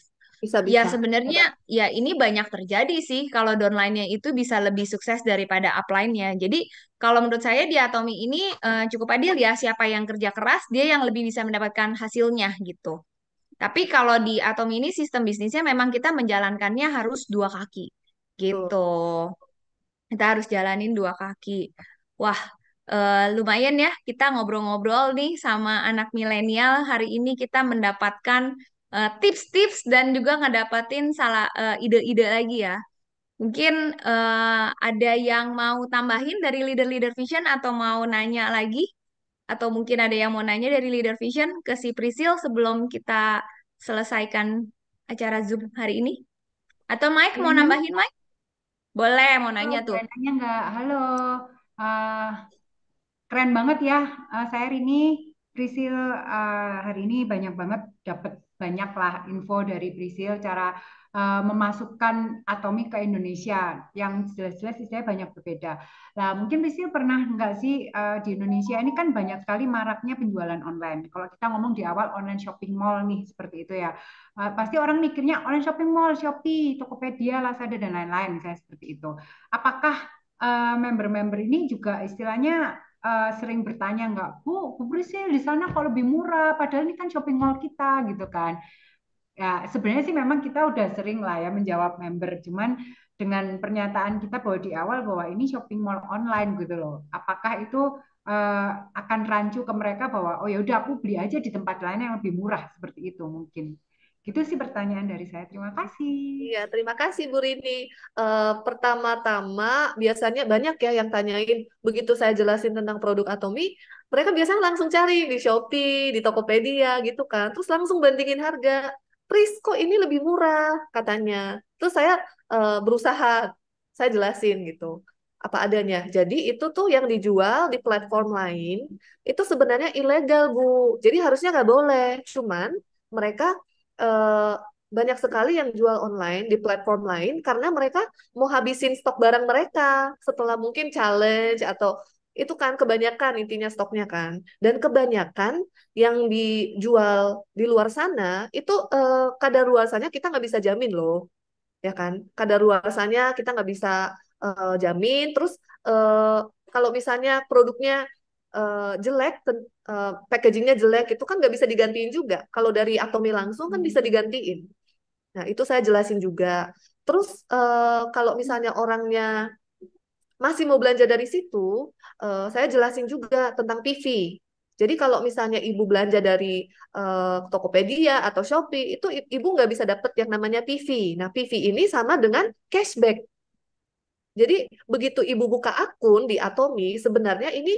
Ya Bisa-bisa. sebenarnya ya ini banyak terjadi sih kalau downline-nya itu bisa lebih sukses daripada upline-nya. Jadi kalau menurut saya di Atomi ini cukup adil ya siapa yang kerja keras dia yang lebih bisa mendapatkan hasilnya gitu. Tapi kalau di Atom ini sistem bisnisnya memang kita menjalankannya harus dua kaki gitu. Tuh. Kita harus jalanin dua kaki. Wah, lumayan ya kita ngobrol-ngobrol nih sama anak milenial. Hari ini kita mendapatkan tips-tips dan juga ngedapatin salah ide-ide lagi ya. Mungkin ada yang mau tambahin dari Leader-Leader Vision atau mau nanya lagi? Atau mungkin ada yang mau nanya dari Leader Vision ke si Prisil sebelum kita selesaikan acara Zoom hari ini? Atau Mike mau Boleh nambahin Mike? Boleh, mau nanya? nanya tuh. Boleh nanya nggak? Halo, uh, keren banget ya. Saya Rini, Prisil hari ini banyak banget dapat banyak lah info dari Prisil cara memasukkan Atomi ke Indonesia yang jelas-jelas istilahnya banyak berbeda. Nah, mungkin Prisil pernah nggak sih di Indonesia ini kan banyak sekali maraknya penjualan online. Kalau kita ngomong di awal online shopping mall nih seperti itu ya. Pasti orang mikirnya online shopping mall, Shopee, Tokopedia, Lazada dan lain-lain misalnya seperti itu. Apakah member-member ini juga istilahnya sering bertanya nggak, Bu Prisil di sana kok lebih murah, padahal ini kan shopping mall kita gitu kan. Ya, sebenarnya sih memang kita udah sering lah ya menjawab member, cuman dengan pernyataan kita bahwa di awal bahwa ini shopping mall online gitu loh. Apakah itu akan rancu ke mereka bahwa oh ya udah aku beli aja di tempat lain yang lebih murah seperti itu mungkin. Gitu sih pertanyaan dari saya. Terima kasih. Iya, terima kasih Bu Rini. Pertama-tama biasanya banyak ya yang tanyain, begitu saya jelasin tentang produk Atomi, mereka biasanya langsung cari di Shopee, di Tokopedia gitu kan, terus langsung bandingin harga. Pris, kok ini lebih murah katanya. Terus saya berusaha, saya jelasin gitu, apa adanya. Jadi itu tuh yang dijual di platform lain, itu sebenarnya ilegal Bu. Jadi harusnya nggak boleh. Cuman mereka eh, banyak sekali yang jual online di platform lain karena mereka mau habisin stok barang mereka setelah mungkin challenge atau itu kan kebanyakan intinya stoknya kan. Dan kebanyakan yang dijual di luar sana itu kadaluarsanya kita nggak bisa jamin loh, ya kan? Kadaluarsanya kita nggak bisa jamin. Terus eh, kalau misalnya produknya jelek, packagingnya jelek, itu kan nggak bisa digantiin juga. Kalau dari Atomi langsung kan bisa digantiin. Nah, itu saya jelasin juga. Terus kalau misalnya orangnya masih mau belanja dari situ, saya jelasin juga tentang PV. Jadi kalau misalnya ibu belanja dari Tokopedia atau Shopee, itu ibu nggak bisa dapet yang namanya PV. Nah, PV ini sama dengan cashback. Jadi begitu ibu buka akun di Atomi, sebenarnya ini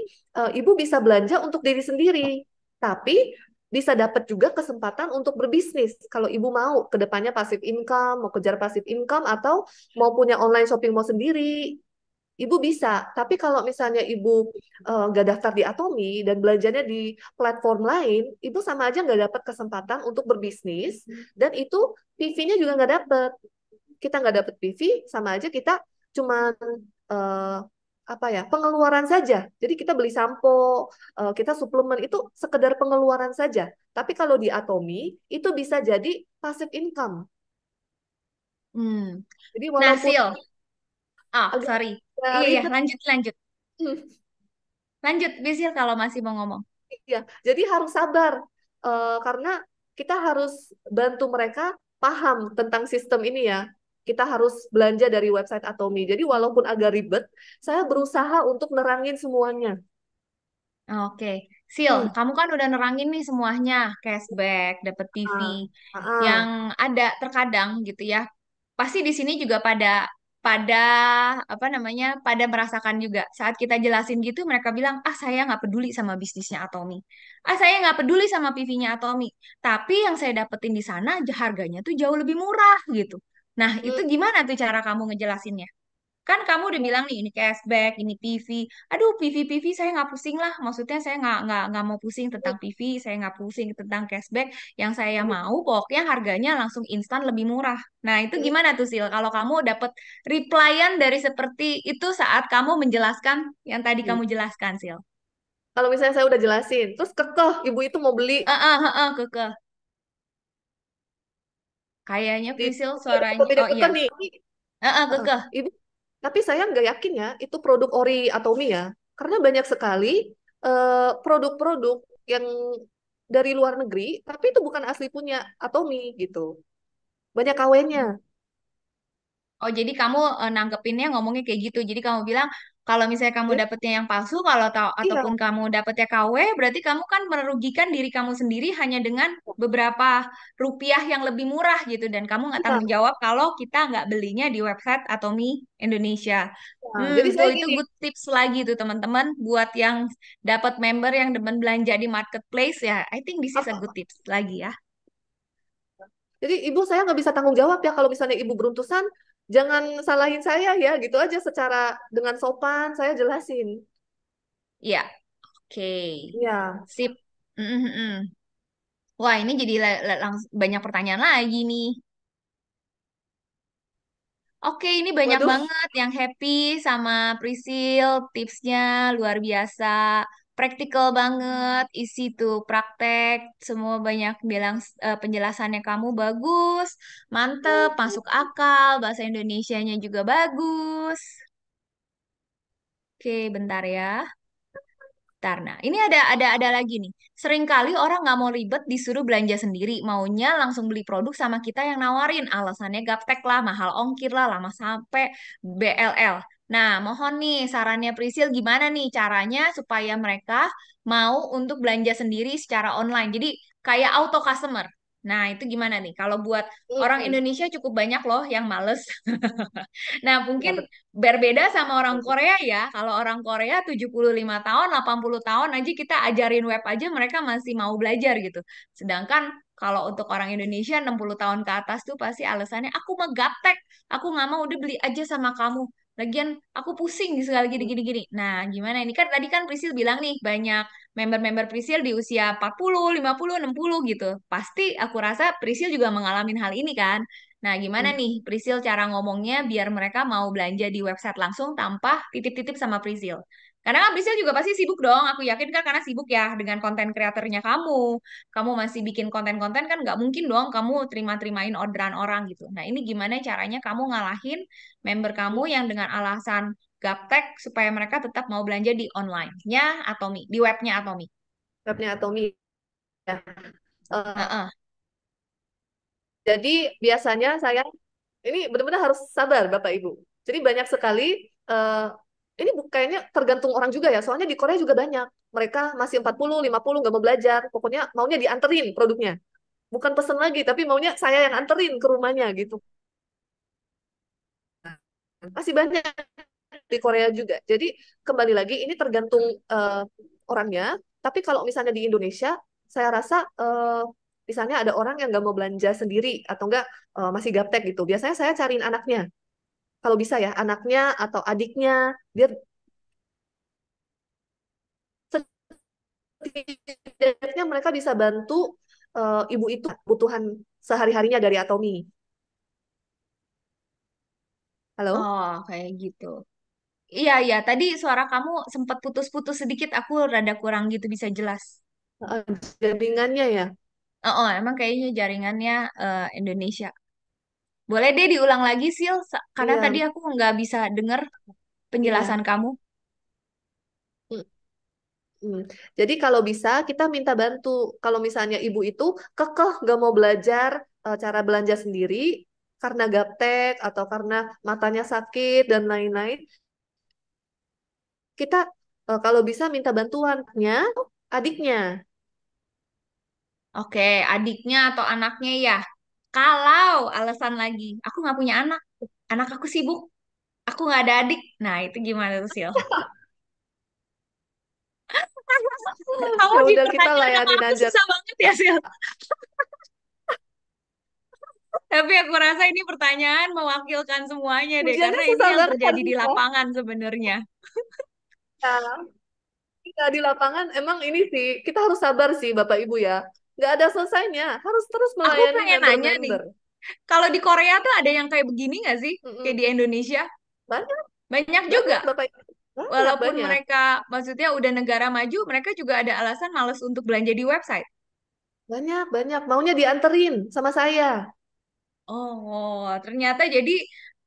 ibu bisa belanja untuk diri sendiri, tapi bisa dapat juga kesempatan untuk berbisnis. Kalau ibu mau ke depannya passive income, mau kejar passive income atau mau punya online shopping mau sendiri, ibu bisa. Tapi kalau misalnya ibu nggak daftar di Atomi dan belanjanya di platform lain, ibu sama aja nggak dapat kesempatan untuk berbisnis dan itu PV-nya juga nggak dapat. Kita nggak dapat PV, sama aja kita cuman apa ya, pengeluaran saja. Jadi kita beli sampo, kita suplemen itu sekedar pengeluaran saja. Tapi kalau di Atomi itu bisa jadi passive income. Hmm. Jadi Nah, walaupun Sil. Oh, agak sorry. Iya, iya, ribet, lanjut, lanjut. Lanjut, Bisil kalau masih mau ngomong. ya. Jadi harus sabar karena kita harus bantu mereka paham tentang sistem ini ya. Kita harus belanja dari website Atomi. Jadi walaupun agak ribet, saya berusaha untuk nerangin semuanya. Oke, Sil, Hmm. kamu kan udah nerangin nih semuanya, cashback, dapet PV, Ah, ah. yang ada terkadang gitu ya. Pasti di sini juga pada apa namanya, pada merasakan juga. Saat kita jelasin gitu, mereka bilang, ah saya nggak peduli sama bisnisnya Atomi, ah saya nggak peduli sama PV-nya Atomi. Tapi yang saya dapetin di sana harganya tuh jauh lebih murah gitu. Nah, itu Hmm. gimana tuh cara kamu ngejelasinnya? Kan kamu udah bilang nih ini cashback, ini PV. Aduh, PV saya nggak pusing lah. Maksudnya saya nggak mau pusing tentang PV, saya nggak pusing tentang cashback. Yang saya mau pokoknya harganya langsung instan lebih murah. Nah, itu Hmm. gimana tuh Sil? Kalau kamu dapet replyan dari seperti itu saat kamu menjelaskan yang tadi Hmm. kamu jelaskan, Sil. Kalau misalnya saya udah jelasin, terus kekeh ibu itu mau beli Keke. Kayaknya di Prisil suaranya. Tokopedia Oh iya. kekeh nih. Heeh. Keke. Ibu, tapi saya nggak yakin ya itu produk ori atau mie ya, karena banyak sekali produk-produk yang dari luar negeri, tapi itu bukan asli punya Atomi gitu. Banyak KW-nya. Oh, jadi kamu nanggepinnya ngomongnya kayak gitu. Jadi kamu bilang kalau misalnya kamu Jadi, dapetnya yang palsu, kalau iya, ataupun kamu dapetnya KW, berarti kamu kan merugikan diri kamu sendiri hanya dengan beberapa rupiah yang lebih murah gitu. Dan kamu nggak iya. tanggung jawab kalau kita nggak belinya di website Atomi Indonesia. Nah, jadi saya Itu gini, good tips lagi tuh teman-teman buat yang dapat member yang demen belanja di marketplace ya. I think this is a good tips lagi ya. jadi ibu saya nggak bisa tanggung jawab ya kalau misalnya ibu beruntusan, jangan salahin saya ya, gitu aja secara dengan sopan saya jelasin. Ya, oke. Iya, Sip. Mm-mm-mm. Wah, ini jadi banyak pertanyaan lagi nih. Oke, ini banyak waduh, banget yang happy sama Prisil, tipsnya luar biasa, praktikal banget, isi tuh praktek, semua banyak bilang penjelasannya kamu bagus, mantep, masuk akal, bahasa Indonesianya juga bagus. Oke, bentar ya. Bentar, nah ini ada lagi nih. Seringkali orang nggak mau ribet disuruh belanja sendiri, maunya langsung beli produk sama kita yang nawarin. Alasannya gaptek lah, mahal ongkir lah, lama sampai BLL. Nah, mohon nih sarannya Prisil gimana nih caranya supaya mereka mau untuk belanja sendiri secara online. Jadi kayak auto customer. Nah, itu gimana nih? Kalau buat orang hmm, Indonesia cukup banyak loh yang males. Nah, ya mungkin betul. berbeda sama orang Korea ya. Kalau orang Korea 75 tahun, 80 tahun aja kita ajarin web aja mereka masih mau belajar gitu. Sedangkan kalau untuk orang Indonesia 60 tahun ke atas tuh pasti alasannya aku mah gaptek, aku nggak mau udah beli aja sama kamu. Lagian aku pusing di segala gini-gini. Nah, gimana ini kan tadi kan Prisil bilang nih banyak member-member Prisil di usia 40, 50, 60 gitu. Pasti aku rasa Prisil juga mengalami hal ini kan. Nah, gimana nih Prisil cara ngomongnya biar mereka mau belanja di website langsung tanpa titip-titip sama Prisil? Karena kan Prisil juga pasti sibuk dong, aku yakin kan karena sibuk ya dengan konten kreatornya kamu. Kamu masih bikin konten-konten kan nggak mungkin dong kamu terima-terimain orderan orang gitu. Nah, ini gimana caranya kamu ngalahin member kamu yang dengan alasan gaptek supaya mereka tetap mau belanja di online-nya Atomi, di webnya Atomi. Webnya Atomi ya. Eh, Heeh. jadi biasanya saya ini benar-benar harus sabar Bapak Ibu. Jadi banyak sekali eh, ini kayaknya tergantung orang juga ya. Soalnya di Korea juga banyak. Mereka masih 40, 50 nggak mau belajar. Pokoknya maunya dianterin produknya. Bukan pesen lagi, tapi maunya saya yang anterin ke rumahnya gitu. Masih banyak di Korea juga. Jadi kembali lagi ini tergantung orangnya. Tapi kalau misalnya di Indonesia, saya rasa misalnya ada orang yang nggak mau belanja sendiri atau enggak masih gaptek gitu. Biasanya saya cariin anaknya. Kalau bisa ya, anaknya atau adiknya, biar setidaknya mereka bisa bantu ibu itu kebutuhan sehari-harinya dari Atomi. Halo? Oh, kayak gitu. Iya, iya. Tadi suara kamu sempat putus-putus sedikit. Aku rada kurang gitu bisa jelas. Eh, Jaringannya ya. Oh, emang kayaknya jaringannya Indonesia. Boleh deh diulang lagi, Sil. Karena tadi Iya. aku nggak bisa dengar Iya. penjelasan kamu. Mm, mm. Jadi kalau bisa kita minta bantu. Kalau misalnya ibu itu kekeh nggak mau belajar cara belanja sendiri karena gaptek atau karena matanya sakit dan lain-lain, kita kalau bisa minta bantuannya adiknya. Oke, adiknya atau anaknya ya. Kalau alasan lagi, aku nggak punya anak. Anak aku sibuk. Aku nggak ada adik. Nah, itu gimana tuh, Sil? Kamu Ya di udah kita pertanyaan sama layanin aku aja. susah banget ya, Sil. Tapi aku rasa ini pertanyaan mewakilkan semuanya deh, Ujiannya karena ini susah yang banget terjadi di harusnya. lapangan sebenarnya. Ya, kita di lapangan emang ini sih kita harus sabar sih Bapak Ibu ya. Nggak ada selesainya. Harus terus Aku melayani pengen nanya nih, member-member. kalau di Korea tuh ada yang kayak begini nggak sih? Kayak di Mm-mm. Indonesia? Banyak, Banyak juga. banyak Bapak Ibu. Banyak, Walaupun banyak. mereka, maksudnya udah negara maju, mereka juga ada alasan males untuk belanja di website. Banyak, banyak. Maunya dianterin sama saya. Oh, ternyata jadi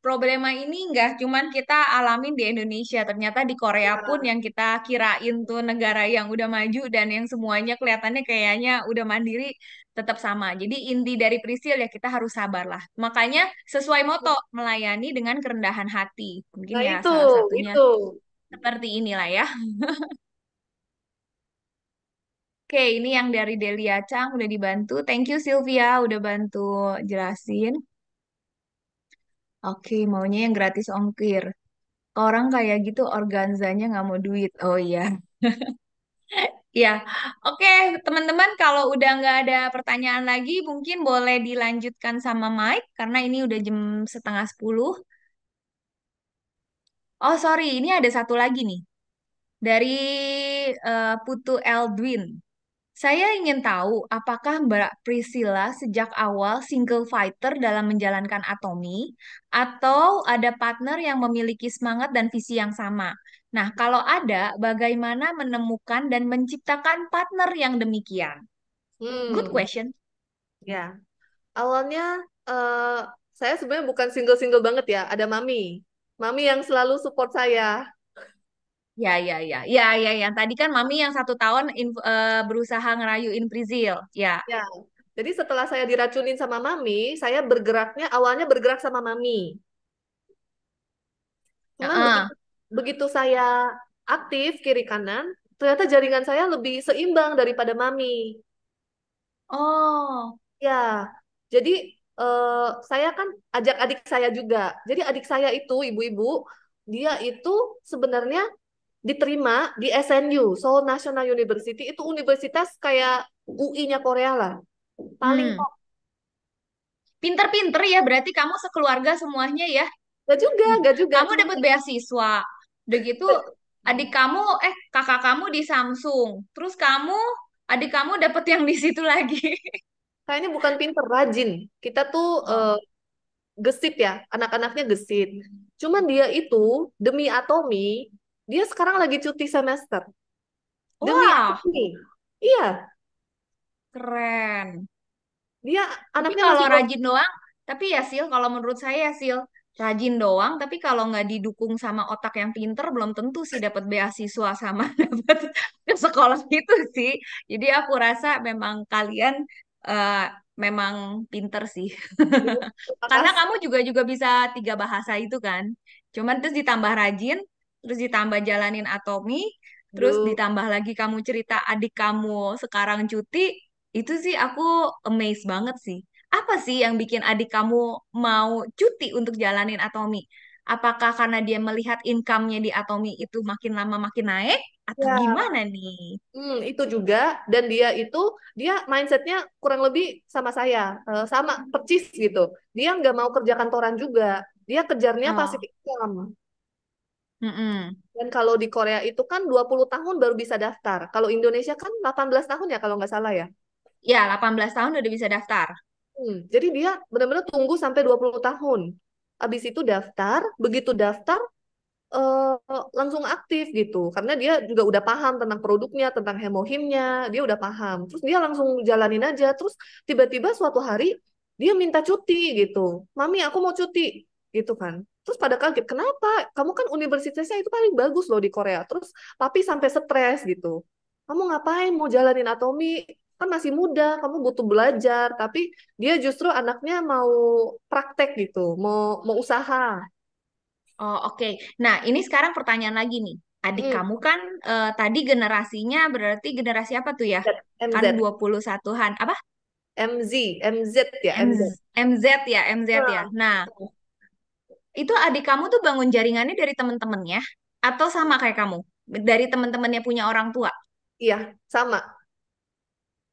problema ini nggak cuman kita alamin di Indonesia, ternyata di Korea pun Ya, yang kita kirain tuh negara yang udah maju dan yang semuanya kelihatannya kayaknya udah mandiri tetap sama. Jadi inti dari Prisil ya kita harus sabar lah. Makanya sesuai moto melayani dengan kerendahan hati. Mungkin nah ya salah satunya itu. seperti inilah ya. Oke, ini yang dari Delia Chang udah dibantu. Thank you Sylvia udah bantu jelasin. Oke, maunya yang gratis ongkir. Orang kayak gitu organzanya nggak mau duit. Oh iya. Ya, oke teman-teman kalau udah nggak ada pertanyaan lagi mungkin boleh dilanjutkan sama Mike karena ini udah jam setengah 10. Oh sorry, ini ada satu lagi nih dari Putu Eldwin. Saya ingin tahu apakah Mbak Priscilla sejak awal single fighter dalam menjalankan Atomi atau ada partner yang memiliki semangat dan visi yang sama. Nah, kalau ada, bagaimana menemukan dan menciptakan partner yang demikian? Good Hmm, question. ya. Awalnya eh, saya sebenarnya bukan single-single banget ya. Ada Mami. Mami yang selalu support saya. Ya, ya, ya, ya, ya, yang tadi kan Mami yang 1 tahun berusaha ngerayuin Prizil. Ya, Ya. Jadi setelah saya diracunin sama Mami, saya bergeraknya awalnya bergerak sama Mami. Cuman Heeh. begitu begitu saya aktif kiri kanan, ternyata jaringan saya lebih seimbang daripada Mami. Oh, Ya, jadi eh, saya kan ajak adik saya juga. Jadi adik saya itu ibu-ibu, dia itu sebenarnya diterima di SNU, Seoul National University, itu universitas kayak UI-nya Korea lah. Paling hmm. top. Pinter-pinter ya, berarti kamu sekeluarga semuanya ya. Gak juga, Kamu cuman dapat beasiswa. Udah gitu adik kamu kakak kamu di Samsung. Terus kamu adik kamu dapat yang di situ lagi. kayaknya bukan pinter, rajin. Kita tuh Oh. gesit ya, anak-anaknya gesit. Cuman dia itu demi Atomi, dia sekarang lagi cuti semester. Demi Wah, Atomi. Iya, keren. dia Tapi anaknya kalau masih rajin doang, tapi ya Sil, kalau menurut saya Sil, rajin doang, tapi kalau nggak didukung sama otak yang pinter, belum tentu sih dapat beasiswa sama dapat ke sekolah itu sih. Jadi aku rasa memang kalian eh, memang pinter sih. Karena makasih. kamu juga bisa 3 bahasa itu kan. Cuman terus ditambah rajin, terus ditambah jalanin Atomi, terus Duh, ditambah lagi kamu cerita adik kamu sekarang cuti, itu sih aku amazed banget sih. Apa sih yang bikin adik kamu mau cuti untuk jalanin Atomi? Apakah karena dia melihat income-nya di Atomi itu makin lama makin naik? Atau ya, gimana nih? itu juga. Dan dia mindsetnya kurang lebih sama saya, sama percis gitu. Dia nggak mau kerja kantoran juga. Dia kejarnya Oh, Pacific Income. mm-mm. Dan kalau di Korea itu kan 20 tahun baru bisa daftar. Kalau Indonesia kan 18 tahun ya kalau nggak salah ya. Ya, 18 tahun udah bisa daftar. Jadi dia benar-benar tunggu sampai 20 tahun. Habis itu daftar, begitu daftar langsung aktif gitu. Karena dia juga udah paham tentang produknya, tentang hemohimnya, dia udah paham. Terus dia langsung jalanin aja. Terus tiba-tiba suatu hari dia minta cuti gitu. Mami, aku mau cuti gitu kan. Terus pada kaget, kenapa? Kamu kan universitasnya itu paling bagus loh di Korea. Terus papi sampai stres gitu. Kamu ngapain mau jalanin Atomi? Kan masih muda, kamu butuh belajar. Tapi dia justru anaknya mau praktek gitu, mau mau usaha. Oh, oke. Nah, ini sekarang pertanyaan lagi nih. Adik Hmm, kamu kan tadi generasinya berarti generasi apa tuh ya? Kan MZ. 21-an. Apa? MZ, MZ ya, MZ. MZ ya, MZ ya. Nah, Nah, itu adik kamu tuh bangun jaringannya dari temen-temennya atau sama kayak kamu? Dari temen-temennya punya orang tua? iya, sama.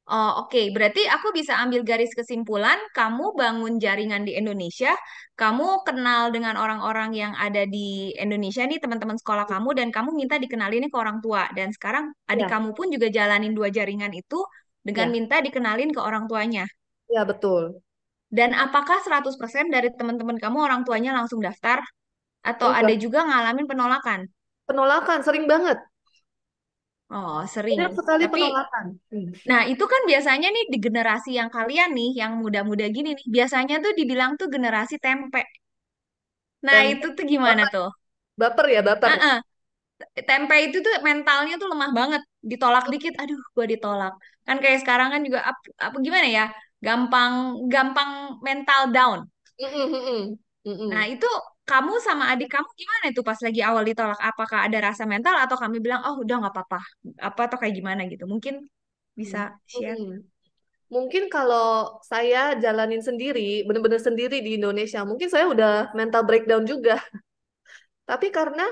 Oh, oke. Berarti aku bisa ambil garis kesimpulan, kamu bangun jaringan di Indonesia, kamu kenal dengan orang-orang yang ada di Indonesia nih, teman-teman sekolah kamu, dan kamu minta dikenalin ke orang tua. Dan sekarang adik Iya, kamu pun juga jalanin 2 jaringan itu dengan iya, minta dikenalin ke orang tuanya. iya betul. Dan apakah 100% dari teman-teman kamu orang tuanya langsung daftar? Atau ada Enggak, juga ngalamin penolakan? penolakan sering banget. Oh, sering. Banyak sekali Tapi penolakan. nah, itu kan biasanya nih di generasi yang kalian nih, yang muda-muda gini nih, biasanya tuh dibilang tuh generasi tempe. Nah, Tempe itu tuh gimana baper, tuh? baper ya, baper. Heeh. Tempe itu tuh mentalnya tuh lemah banget. Ditolak dikit, aduh, gua ditolak. Kan kayak sekarang kan juga apa gimana ya? Gampang gampang mental down. Mm-mm, mm-mm, Nah, mm-mm, itu kamu sama adik kamu gimana itu pas lagi awal ditolak? Apakah ada rasa mental atau kami bilang, oh udah nggak apa-apa, apa atau kayak gimana gitu? Mungkin bisa share. mm-mm. Mungkin kalau saya jalanin sendiri, bener-bener sendiri di Indonesia, mungkin saya udah mental breakdown juga. Tapi karena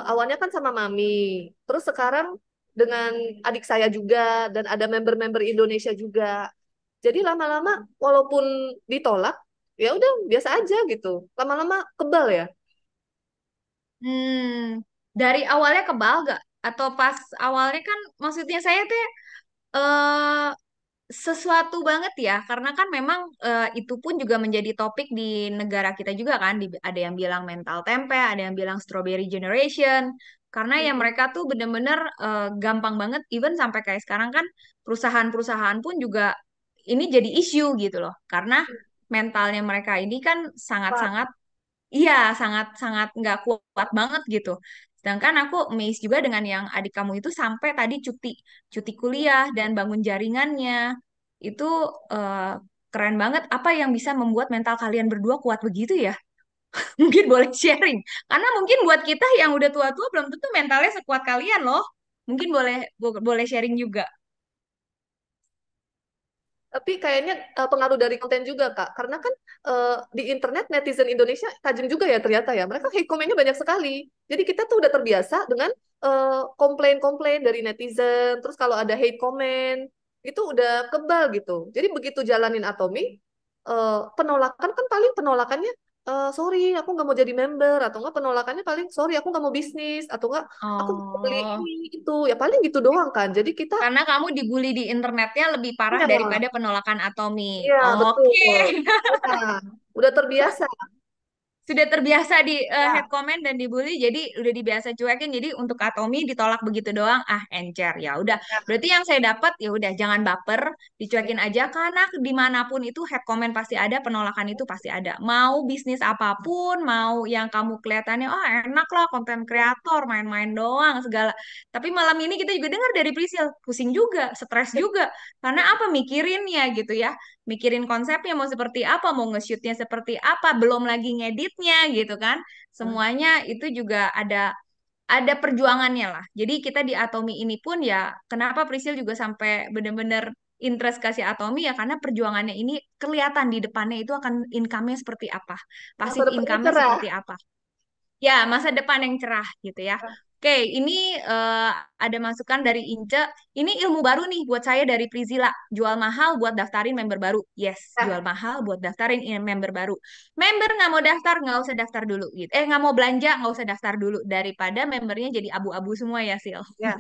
awalnya kan sama mami, terus sekarang dengan adik saya juga dan ada member-member Indonesia juga. Jadi lama-lama walaupun ditolak, ya udah biasa aja gitu. Lama-lama kebal ya. Hmm, dari awalnya kebal gak? Atau pas awalnya kan maksudnya saya tuh eh sesuatu banget ya, karena kan memang itu pun juga menjadi topik di negara kita juga kan. Ada yang bilang mental tempe, ada yang bilang strawberry generation. Karena ya Mm-mm. mereka tuh bener-bener gampang banget, even sampai kayak sekarang kan perusahaan-perusahaan pun juga ini jadi isu gitu loh. Karena mentalnya mereka ini kan Pak, sangat-sangat, iya, sangat-sangat nggak kuat banget gitu. Sedangkan aku amazed juga dengan yang adik kamu itu sampai tadi cuti cuti kuliah dan bangun jaringannya. Itu eh, keren banget. Apa yang bisa membuat mental kalian berdua kuat begitu ya? Mungkin boleh sharing. Karena mungkin buat kita yang udah tua-tua belum tentu mentalnya sekuat kalian loh. Mungkin boleh boleh sharing juga. tapi kayaknya pengaruh dari konten juga, Kak. Karena kan di internet netizen Indonesia tajam juga ya ternyata ya. Mereka hate comment-nya banyak sekali. Jadi kita tuh udah terbiasa dengan komplain-komplain dari netizen. Terus kalau ada hate comment, itu udah kebal gitu. Jadi begitu jalanin Atomi, penolakan kan paling penolakannya, sorry, aku nggak mau jadi member. Atau nggak penolakannya paling, sorry, aku nggak mau bisnis. Atau nggak, aku nggak mau beli Oh, ini, itu. Ya paling gitu doang kan. Jadi kita, karena kamu dibully di internetnya lebih parah ya, daripada penolakan Atomi. iya, betul. Oke. Ya, udah terbiasa. Sudah terbiasa di head Ya, comment dan dibully, jadi udah dibiasa cuekin. Jadi untuk Atomi ditolak begitu doang, ah encer ya udah. Berarti yang saya dapat ya udah jangan baper, dicuekin aja karena dimanapun itu head comment pasti ada, penolakan itu pasti ada. Mau bisnis apapun, mau yang kamu kelihatannya oh enak lah konten kreator main-main doang segala. Tapi malam ini kita juga dengar dari Priscil, pusing juga, stres juga. Karena apa mikirinnya gitu ya, mikirin konsepnya mau seperti apa, mau nge-shootnya seperti apa, belum lagi ngeditnya gitu kan. Semuanya itu juga ada perjuangannya lah. Jadi kita di Atomi ini pun ya, kenapa Priscil juga sampai bener-bener interest kasih Atomi ya karena perjuangannya ini kelihatan di depannya itu akan income-nya seperti apa, masa pasif depannya income-nya cerah. seperti apa. Ya, masa depan yang cerah gitu ya. Oke, ini ada masukan dari Ince. Ini ilmu baru nih buat saya dari Prizila. Jual mahal buat daftarin member baru. Yes, jual Ya, mahal buat daftarin member baru. Member nggak mau daftar, nggak usah daftar dulu gitu. Nggak mau belanja, nggak usah daftar dulu. Daripada membernya jadi abu-abu semua ya, Sil. ya.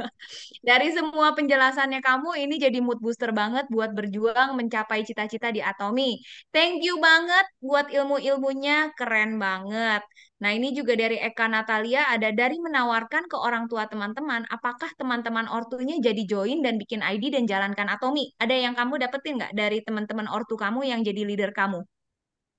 Dari semua penjelasannya kamu, ini jadi mood booster banget buat berjuang mencapai cita-cita di Atomi. Thank you banget buat ilmu-ilmunya, keren banget. Nah, ini juga dari Eka Natalia, ada dari menawarkan ke orang tua teman-teman, apakah teman-teman ortunya jadi join dan bikin ID dan jalankan Atomi? Ada yang kamu dapetin nggak dari teman-teman ortu kamu yang jadi leader kamu?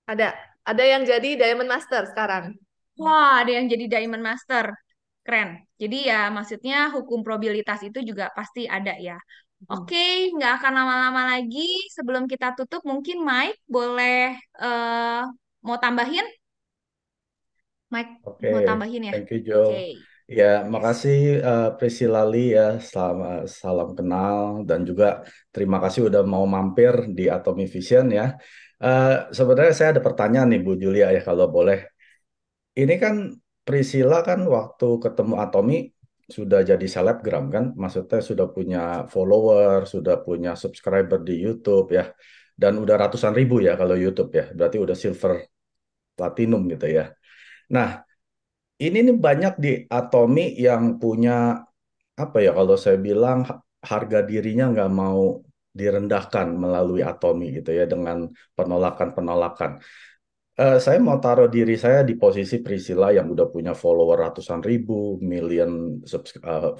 Ada. Ada yang jadi Diamond Master sekarang. Wah, ada yang jadi Diamond Master. Keren. Jadi ya maksudnya hukum probabilitas itu juga pasti ada ya. Hmm. Oke, nggak akan lama-lama lagi. Sebelum kita tutup, mungkin Mike boleh mau tambahin? Mike Oke, mau tambahin ya? thank you Jo. Oke, Ya, yes. makasih Priscilla Lee ya, salam kenal dan juga terima kasih udah mau mampir di Atomy Vision ya. Eh, Sebenarnya saya ada pertanyaan nih Bu Julia ya kalau boleh. Ini kan Priscilla kan waktu ketemu Atomy sudah jadi selebgram kan, maksudnya sudah punya follower, sudah punya subscriber di YouTube ya, dan udah ratusan ribu ya kalau YouTube ya, berarti udah silver platinum gitu ya. Nah, ini nih banyak di Atomy yang punya apa ya kalau saya bilang harga dirinya nggak mau direndahkan melalui Atomy gitu ya dengan penolakan-penolakan. Saya mau taruh diri saya di posisi Priscilla yang udah punya follower ratusan ribu, million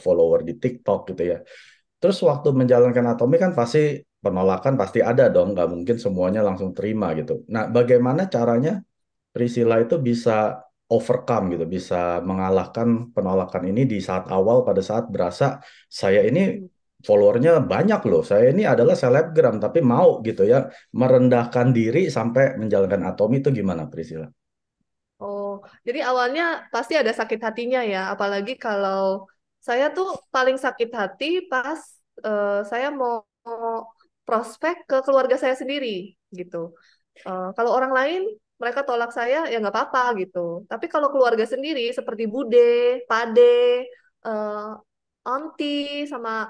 follower di TikTok gitu ya. Terus waktu menjalankan Atomy kan pasti penolakan pasti ada dong, nggak mungkin semuanya langsung terima gitu. Nah, bagaimana caranya Priscilla itu bisa overcome gitu, bisa mengalahkan penolakan ini di saat awal pada saat berasa saya ini followernya banyak loh, saya ini adalah selebgram tapi mau gitu ya merendahkan diri sampai menjalankan Atomi itu gimana Priscilla? Oh, jadi awalnya pasti ada sakit hatinya ya, apalagi kalau saya tuh paling sakit hati pas saya mau prospek ke keluarga saya sendiri gitu. Kalau orang lain mereka tolak saya ya nggak apa-apa gitu. Tapi kalau keluarga sendiri seperti Bude, Pade, eh, Aunty sama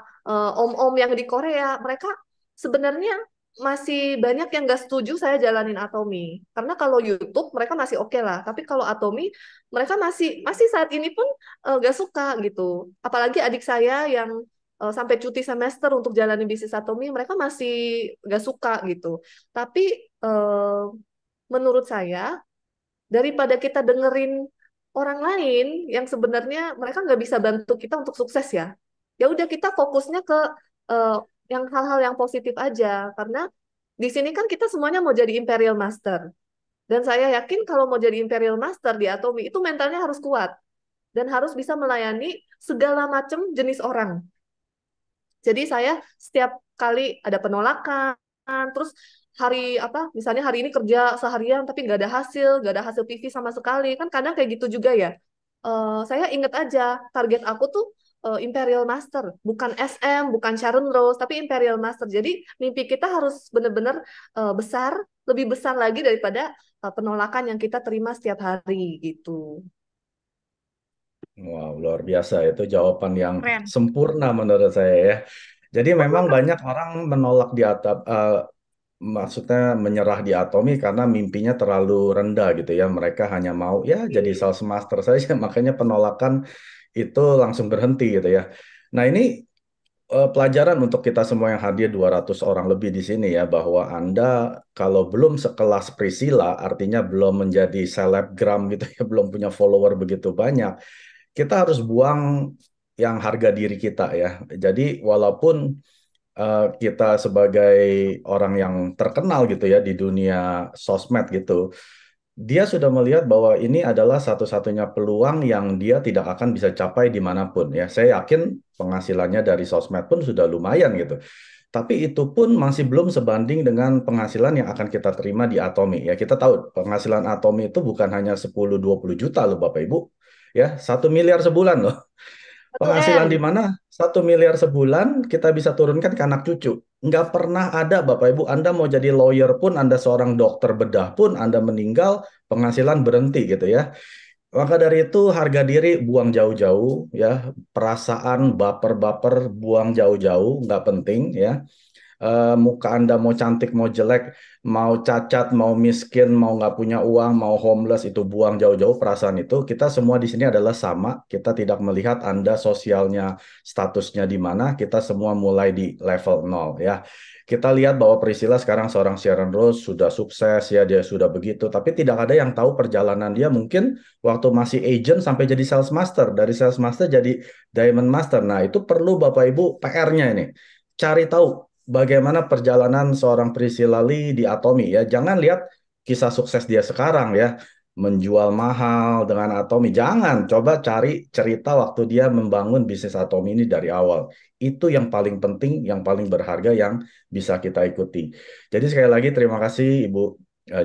om-om yang di Korea, mereka sebenarnya masih banyak yang nggak setuju saya jalanin Atomi. Karena kalau YouTube mereka masih oke lah, tapi kalau Atomi mereka masih masih saat ini pun nggak suka gitu. Apalagi adik saya yang sampai cuti semester untuk jalanin bisnis Atomi, mereka masih nggak suka gitu. Tapi menurut saya daripada kita dengerin orang lain yang sebenarnya mereka nggak bisa bantu kita untuk sukses ya. Ya udah kita fokusnya ke eh, yang hal-hal yang positif aja karena di sini kan kita semuanya mau jadi Imperial Master. Dan saya yakin kalau mau jadi Imperial Master di Atomi itu mentalnya harus kuat dan harus bisa melayani segala macam jenis orang. Jadi saya setiap kali ada penolakan, terus hari apa, misalnya hari ini kerja seharian tapi nggak ada hasil PV sama sekali, kan kadang kayak gitu juga ya. Saya inget aja target aku tuh Imperial Master, bukan SM, bukan Sharon Rose, tapi Imperial Master. Jadi mimpi kita harus benar-benar besar, lebih besar lagi daripada penolakan yang kita terima setiap hari gitu. Wow, luar biasa itu jawaban yang Keren. sempurna menurut saya ya. Jadi memang banyak orang menolak di atap, maksudnya menyerah di Atomi karena mimpinya terlalu rendah gitu ya. Mereka hanya mau ya jadi sales master saja, makanya penolakan itu langsung berhenti gitu ya. Nah ini pelajaran untuk kita semua yang hadir 200 orang lebih di sini ya, bahwa Anda kalau belum sekelas Priscilla, artinya belum menjadi selebgram gitu ya, belum punya follower begitu banyak, kita harus buang yang harga diri kita ya. Jadi walaupun kita sebagai orang yang terkenal gitu ya di dunia sosmed gitu, dia sudah melihat bahwa ini adalah satu-satunya peluang yang dia tidak akan bisa capai dimanapun ya. Saya yakin penghasilannya dari sosmed pun sudah lumayan gitu. Tapi itu pun masih belum sebanding dengan penghasilan yang akan kita terima di Atomi. Ya, kita tahu penghasilan Atomi itu bukan hanya 10-20 juta loh Bapak Ibu. Ya, 1 miliar sebulan loh. Penghasilan di 1 M. mana 1 miliar sebulan kita bisa turunkan ke anak cucu. Nggak pernah ada Bapak Ibu, Anda mau jadi lawyer pun, Anda seorang dokter bedah pun, Anda meninggal, penghasilan berhenti gitu ya. Maka dari itu harga diri buang jauh-jauh ya, perasaan baper-baper buang jauh-jauh, nggak penting ya. Muka Anda mau cantik, mau jelek, mau cacat, mau miskin, mau nggak punya uang, mau homeless, itu buang jauh-jauh perasaan itu. Kita semua di sini adalah sama. Kita tidak melihat Anda sosialnya, statusnya di mana. Kita semua mulai di level 0 ya. Kita lihat bahwa Priscilla sekarang seorang Sharon Rose sudah sukses ya, dia sudah begitu. Tapi tidak ada yang tahu perjalanan dia mungkin waktu masih agent sampai jadi sales master. Dari sales master jadi diamond master. Nah itu perlu Bapak Ibu PR-nya ini. Cari tahu bagaimana perjalanan seorang Priscilla Lee di Atomi ya. Jangan lihat kisah sukses dia sekarang ya, menjual mahal dengan Atomi. Jangan, coba cari cerita waktu dia membangun bisnis Atomi ini dari awal. Itu yang paling penting, yang paling berharga yang bisa kita ikuti. Jadi sekali lagi terima kasih Ibu,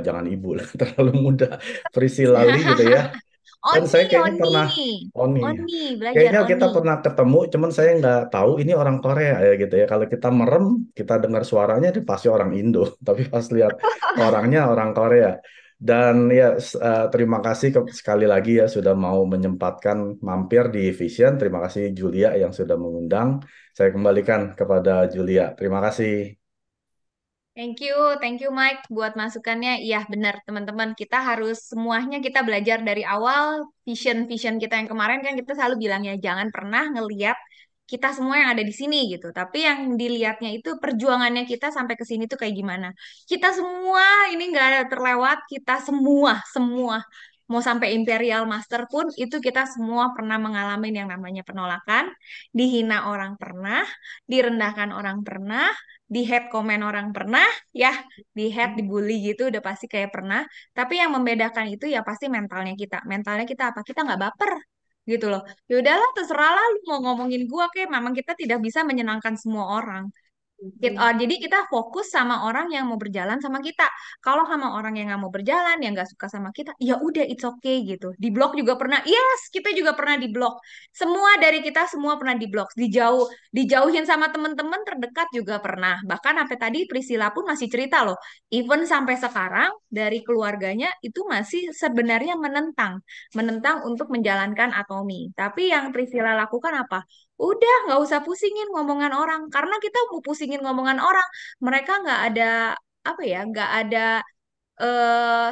jangan Ibu lah, terlalu muda, Priscilla Lee gitu ya. Dan saya Oni, kayaknya Oni, pernah, Oni, Oni, belajar kayaknya kita Oni. pernah ketemu, cuman saya nggak tahu ini orang Korea ya gitu ya. Kalau kita merem, kita dengar suaranya dia pasti orang Indo, tapi pas lihat orangnya orang Korea. Dan ya terima kasih sekali lagi ya sudah mau menyempatkan mampir di Vision. Terima kasih Julia yang sudah mengundang. Saya kembalikan kepada Julia. Terima kasih. Thank you Mike buat masukannya. Iya benar teman-teman, kita harus semuanya kita belajar dari awal. Vision kita yang kemarin kan kita selalu bilangnya jangan pernah ngeliat kita semua yang ada di sini gitu. Tapi yang dilihatnya itu perjuangannya kita sampai ke sini tuh kayak gimana. Kita semua ini nggak ada terlewat, kita semua mau sampai Imperial Master pun itu kita semua pernah mengalami yang namanya penolakan, dihina orang pernah, direndahkan orang pernah, di hate comment orang pernah, ya, di hate, dibully gitu udah pasti kayak pernah. Tapi yang membedakan itu ya pasti mentalnya kita. Mentalnya kita apa? Kita nggak baper gitu loh. Ya udahlah, terserah lah lu mau ngomongin gua, kayak memang kita tidak bisa menyenangkan semua orang. Jadi kita fokus sama orang yang mau berjalan sama kita. Kalau sama orang yang nggak mau berjalan, yang nggak suka sama kita, ya udah it's okay gitu. Di blok juga pernah, yes kita juga pernah di blok. Semua dari kita semua pernah di blok. Dijauhin sama teman-teman terdekat juga pernah. Bahkan sampai tadi Priscilla pun masih cerita loh. Even sampai sekarang dari keluarganya itu masih sebenarnya menentang untuk menjalankan Atomi. Tapi yang Priscilla lakukan apa? Udah, nggak usah pusingin ngomongan orang. Karena kita mau pusingin ngomongan orang, mereka nggak ada, apa ya, nggak ada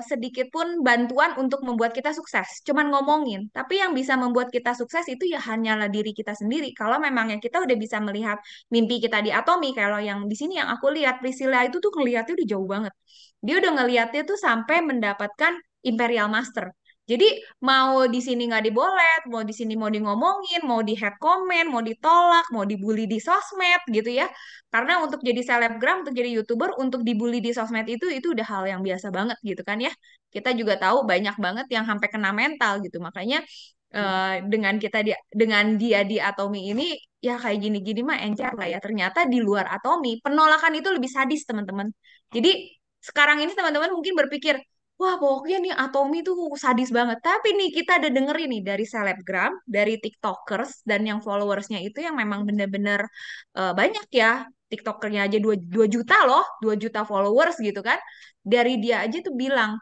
sedikit pun bantuan untuk membuat kita sukses. Cuman ngomongin. Tapi yang bisa membuat kita sukses itu ya hanyalah diri kita sendiri. Kalau memangnya kita udah bisa melihat mimpi kita di Atomi, kalau yang di sini yang aku lihat, Priscilla itu tuh ngelihatnya udah jauh banget. Dia udah ngelihatnya tuh sampai mendapatkan Imperial Master. Jadi mau di sini nggak dibolet, mau di sini mau di ngomongin, mau di head comment, mau ditolak, mau dibully di sosmed gitu ya. Karena untuk jadi selebgram, untuk jadi YouTuber, untuk dibully di sosmed itu udah hal yang biasa banget gitu kan ya. Kita juga tahu banyak banget yang sampai kena mental gitu. Makanya dengan dia di Atomi ini ya kayak gini-gini mah encer lah ya. Ternyata di luar Atomi penolakan itu lebih sadis teman-teman. Jadi sekarang ini teman-teman mungkin berpikir, wah, pokoknya nih Atomi tuh sadis banget. Tapi nih kita ada dengerin nih dari selebgram, dari TikTokers dan yang followersnya itu yang memang bener-bener banyak ya. TikTokernya aja 2 juta loh, 2 juta followers gitu kan. Dari dia aja tuh bilang,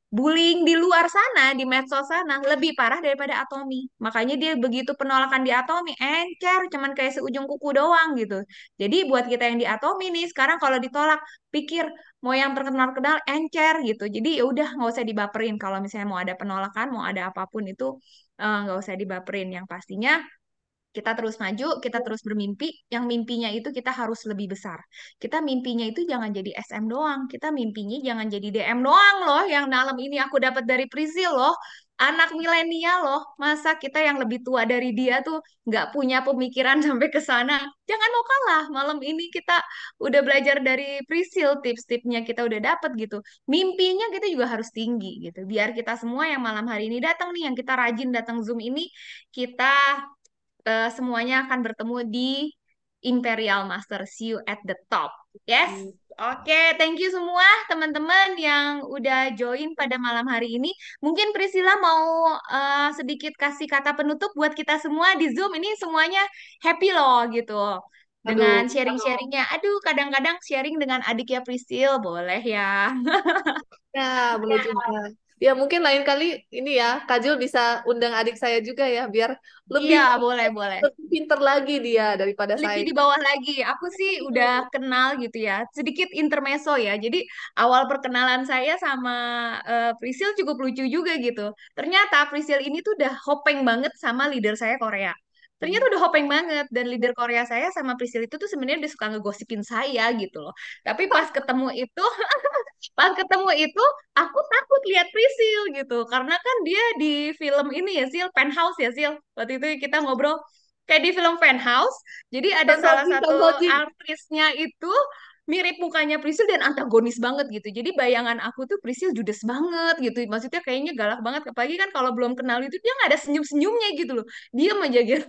bullying di luar sana, di medsos sana, lebih parah daripada Atomi. Makanya dia begitu penolakan di Atomi, encer, cuman kayak seujung kuku doang gitu. Jadi buat kita yang di Atomi nih, sekarang kalau ditolak, pikir mau yang terkenal-kenal, encer gitu. Jadi ya udah nggak usah dibaperin. Kalau misalnya mau ada penolakan, mau ada apapun itu, nggak usah dibaperin. Yang pastinya kita terus maju, kita terus bermimpi. Yang mimpinya itu kita harus lebih besar. Kita mimpinya itu jangan jadi SM doang. Kita mimpinya jangan jadi DM doang loh. Yang malam ini aku dapat dari Prisil loh. Anak milenial loh. Masa kita yang lebih tua dari dia tuh nggak punya pemikiran sampai ke sana. Jangan mau kalah. Malam ini kita udah belajar dari Prisil. Tips-tipsnya kita udah dapat gitu. Mimpinya kita juga harus tinggi gitu. Biar kita semua yang malam hari ini datang nih. Yang kita rajin datang Zoom ini. Kita semuanya akan bertemu di Imperial Master. See you at the top. Yes? Oke, thank you semua teman-teman yang udah join pada malam hari ini. Mungkin Priscilla mau sedikit kasih kata penutup buat kita semua di Zoom. Ini semuanya happy loh gitu. Dengan sharing-sharingnya. Aduh, kadang-kadang sharing dengan adiknya Priscil. Boleh ya. Ya, boleh juga. Ya, mungkin lain kali ini ya, Kak Jul bisa undang adik saya juga ya, biar lebih Iya, boleh. lebih pinter lagi dia daripada saya. Lebih di bawah lagi. Aku sih udah kenal gitu ya. Sedikit intermezzo ya. Jadi awal perkenalan saya sama Priscil cukup lucu juga gitu. Ternyata Priscil ini tuh udah hopeng banget sama leader saya Korea. Ternyata udah hopeng banget. Dan leader Korea saya sama Priscil itu tuh sebenarnya udah suka ngegosipin saya gitu loh. Tapi pas ketemu itu aku takut lihat Priscil gitu. Karena kan dia di film ini ya, Sil, Penthouse ya, Sil. Waktu itu kita ngobrol kayak di film Penthouse. Jadi ada salah satu aktrisnya itu mirip mukanya Priscil dan antagonis banget gitu. Jadi bayangan aku tuh Priscil judes banget gitu. Maksudnya kayaknya galak banget. Apalagi kan kalau belum kenal itu dia nggak ada senyum-senyumnya gitu loh. Dia aja gitu.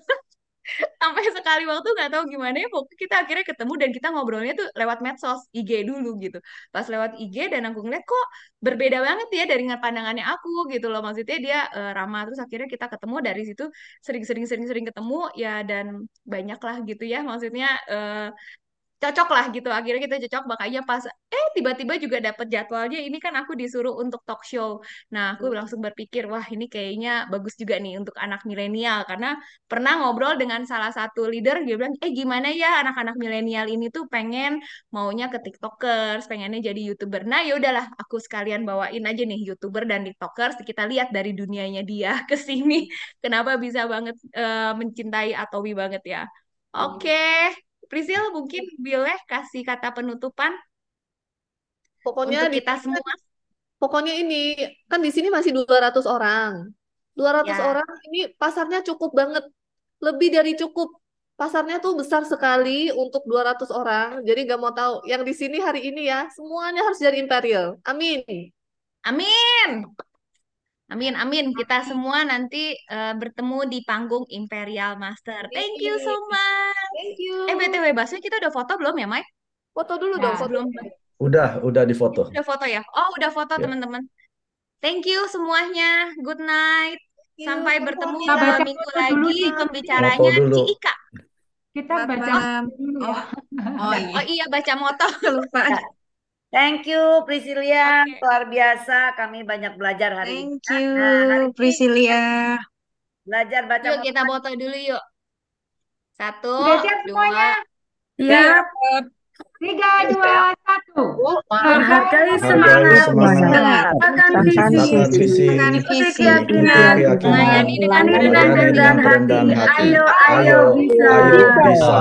Sampai sekali waktu nggak tahu gimana ya, pokoknya kita akhirnya ketemu dan kita ngobrolnya tuh lewat medsos IG dulu gitu. Pas lewat IG dan aku ngeliat kok berbeda banget ya dari pandangannya aku gitu loh. Maksudnya dia ramah, terus akhirnya kita ketemu dari situ sering ketemu ya, dan banyak lah gitu ya. Maksudnya cocok lah gitu, akhirnya kita cocok. Makanya pas tiba-tiba juga dapet jadwalnya, ini kan aku disuruh untuk talk show. Nah aku langsung berpikir, wah ini kayaknya bagus juga nih untuk anak milenial, karena pernah ngobrol dengan salah satu leader, dia bilang gimana ya anak-anak milenial ini tuh pengen maunya ke TikTokers, pengennya jadi YouTuber. Nah ya udahlah, aku sekalian bawain aja nih YouTuber dan TikTokers, kita lihat dari dunianya dia ke sini kenapa bisa banget mencintai Atomi banget ya. Oke. Priscil, mungkin boleh kasih kata penutupan Pokoknya untuk kita semua? pokoknya ini, kan di sini masih 200 orang. 200 Ya. orang ini pasarnya cukup banget. Lebih dari cukup. Pasarnya tuh besar sekali untuk 200 orang. Jadi nggak mau tahu. Yang di sini hari ini ya, semuanya harus jadi Imperial. Amin. Amin. Amin, amin. Kita semua nanti bertemu di panggung Imperial Master. Thank you so much. Thank you. BTW, Basmi, kita udah foto belum ya, Mai? Foto dulu dong, Nah, foto. Belum. Udah di foto. Udah foto ya? Oh, udah foto Ya. teman-teman. Thank you semuanya. Good night. Sampai bertemu Kita baca 2 minggu foto dulu lagi. nih. Pembicaranya Foto dulu. Ci Ika. Kita Selamat baca malam. dulu ya. Oh iya, baca moto. Lupa. Ya. Thank you Priscilian, Oke. luar biasa. Kami banyak belajar hari ini. Thank you, Nah, hari ini Priscilia. belajar baca Yuk moto. kita foto dulu yuk. 1, Udah siap 2. semuanya? Siap. 3, 2, 1. Menghargai Hargai semangat, semangat, bahkan Bahkan visi, visi, Dengan ikuti visi. keyakinan, Melayani dengan melayani dengan melayani kerendahan dengan hati. kerendahan hati. Ayo bisa. Ayo bisa.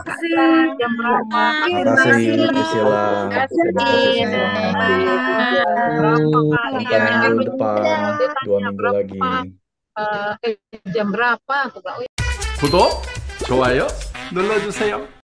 Kasih. Jam berapa? Terima kasih Priscilla. Terima kasih semua. Sampai minggu depan, 2 minggu lagi. jam berapa? 구독, 좋아요 눌러주세요.